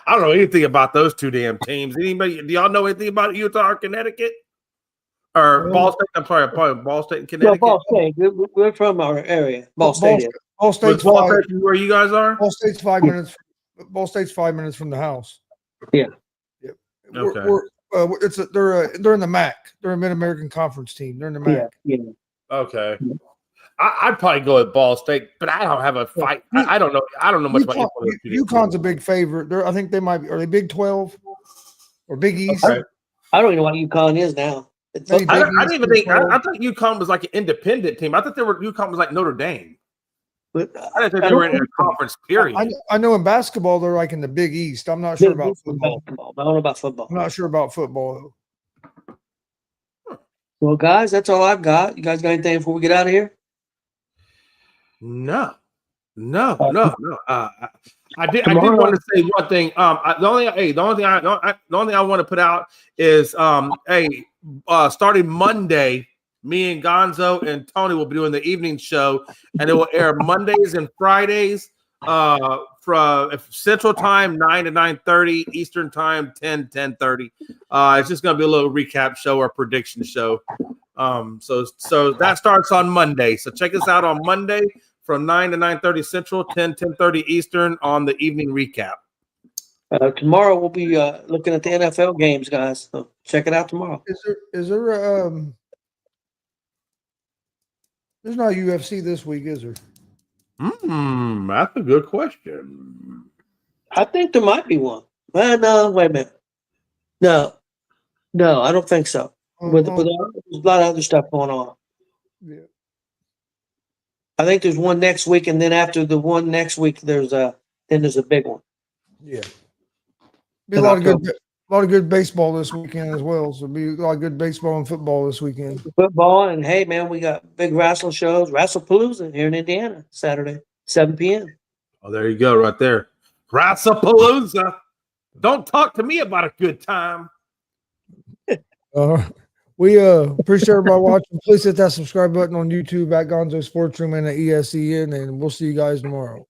I don't know anything about those two damn teams. Anybody? Do y'all know anything about Utah or Connecticut? Or Ball State? I'm sorry, Ball State and No, Connecticut. Ball State. We're from our area. Ball State. Ball State's Ball five, State where you guys are? Ball State's 5 minutes. Ball State's 5 minutes from the house. Yeah. Yep. Okay. They're in the MAC. They're a Mid American Conference team. They're in the MAC. Yeah. Okay. I'd probably go with Ball State, but I don't have a fight. I don't know. I don't know much about UConn's a big favorite. I think they might be. Are they Big 12 or Big East? Okay. I don't even know what UConn is now. Maybe I Big didn't East even or think. 12. I thought UConn was like an independent team. I thought UConn was like Notre Dame. But I didn't think they were in a conference. Period. I know in basketball they're like in the Big East. I'm not sure about football. basketball. I don't know about football. I'm not sure about football. Well, guys, that's all I've got. You guys got anything before we get out of here? No. I did want to say one thing. The only thing I want to put out is starting Monday, me and Gonzo and Tony will be doing the evening show, and it will air Mondays and Fridays from Central Time 9 to 9:30, Eastern Time 10:30. It's just going to be a little recap show or prediction show. So that starts on Monday. So check us out on Monday from 9 to 9:30 Central, 10:30 Eastern on the evening recap. Tomorrow we'll be looking at the NFL games, guys. So check it out tomorrow. Is there there's not UFC this week, is there? That's a good question. I think there might be one. Well, no, wait a minute. No, I don't think so. With there's a lot of other stuff going on. Yeah. I think there's one next week, and then after the one next week, there's a big one. Yeah. Be a lot of good baseball this weekend as well. So be a lot of good baseball and football this weekend. Football, and hey, man, we got big wrestling shows, Wrestlepalooza here in Indiana, Saturday, 7 p.m. Oh, there you go, right there. Wrestlepalooza. Don't talk to me about a good time. We appreciate everybody watching. Please hit that subscribe button on YouTube at Gonzo Sports Room and at ESEN, and we'll see you guys tomorrow.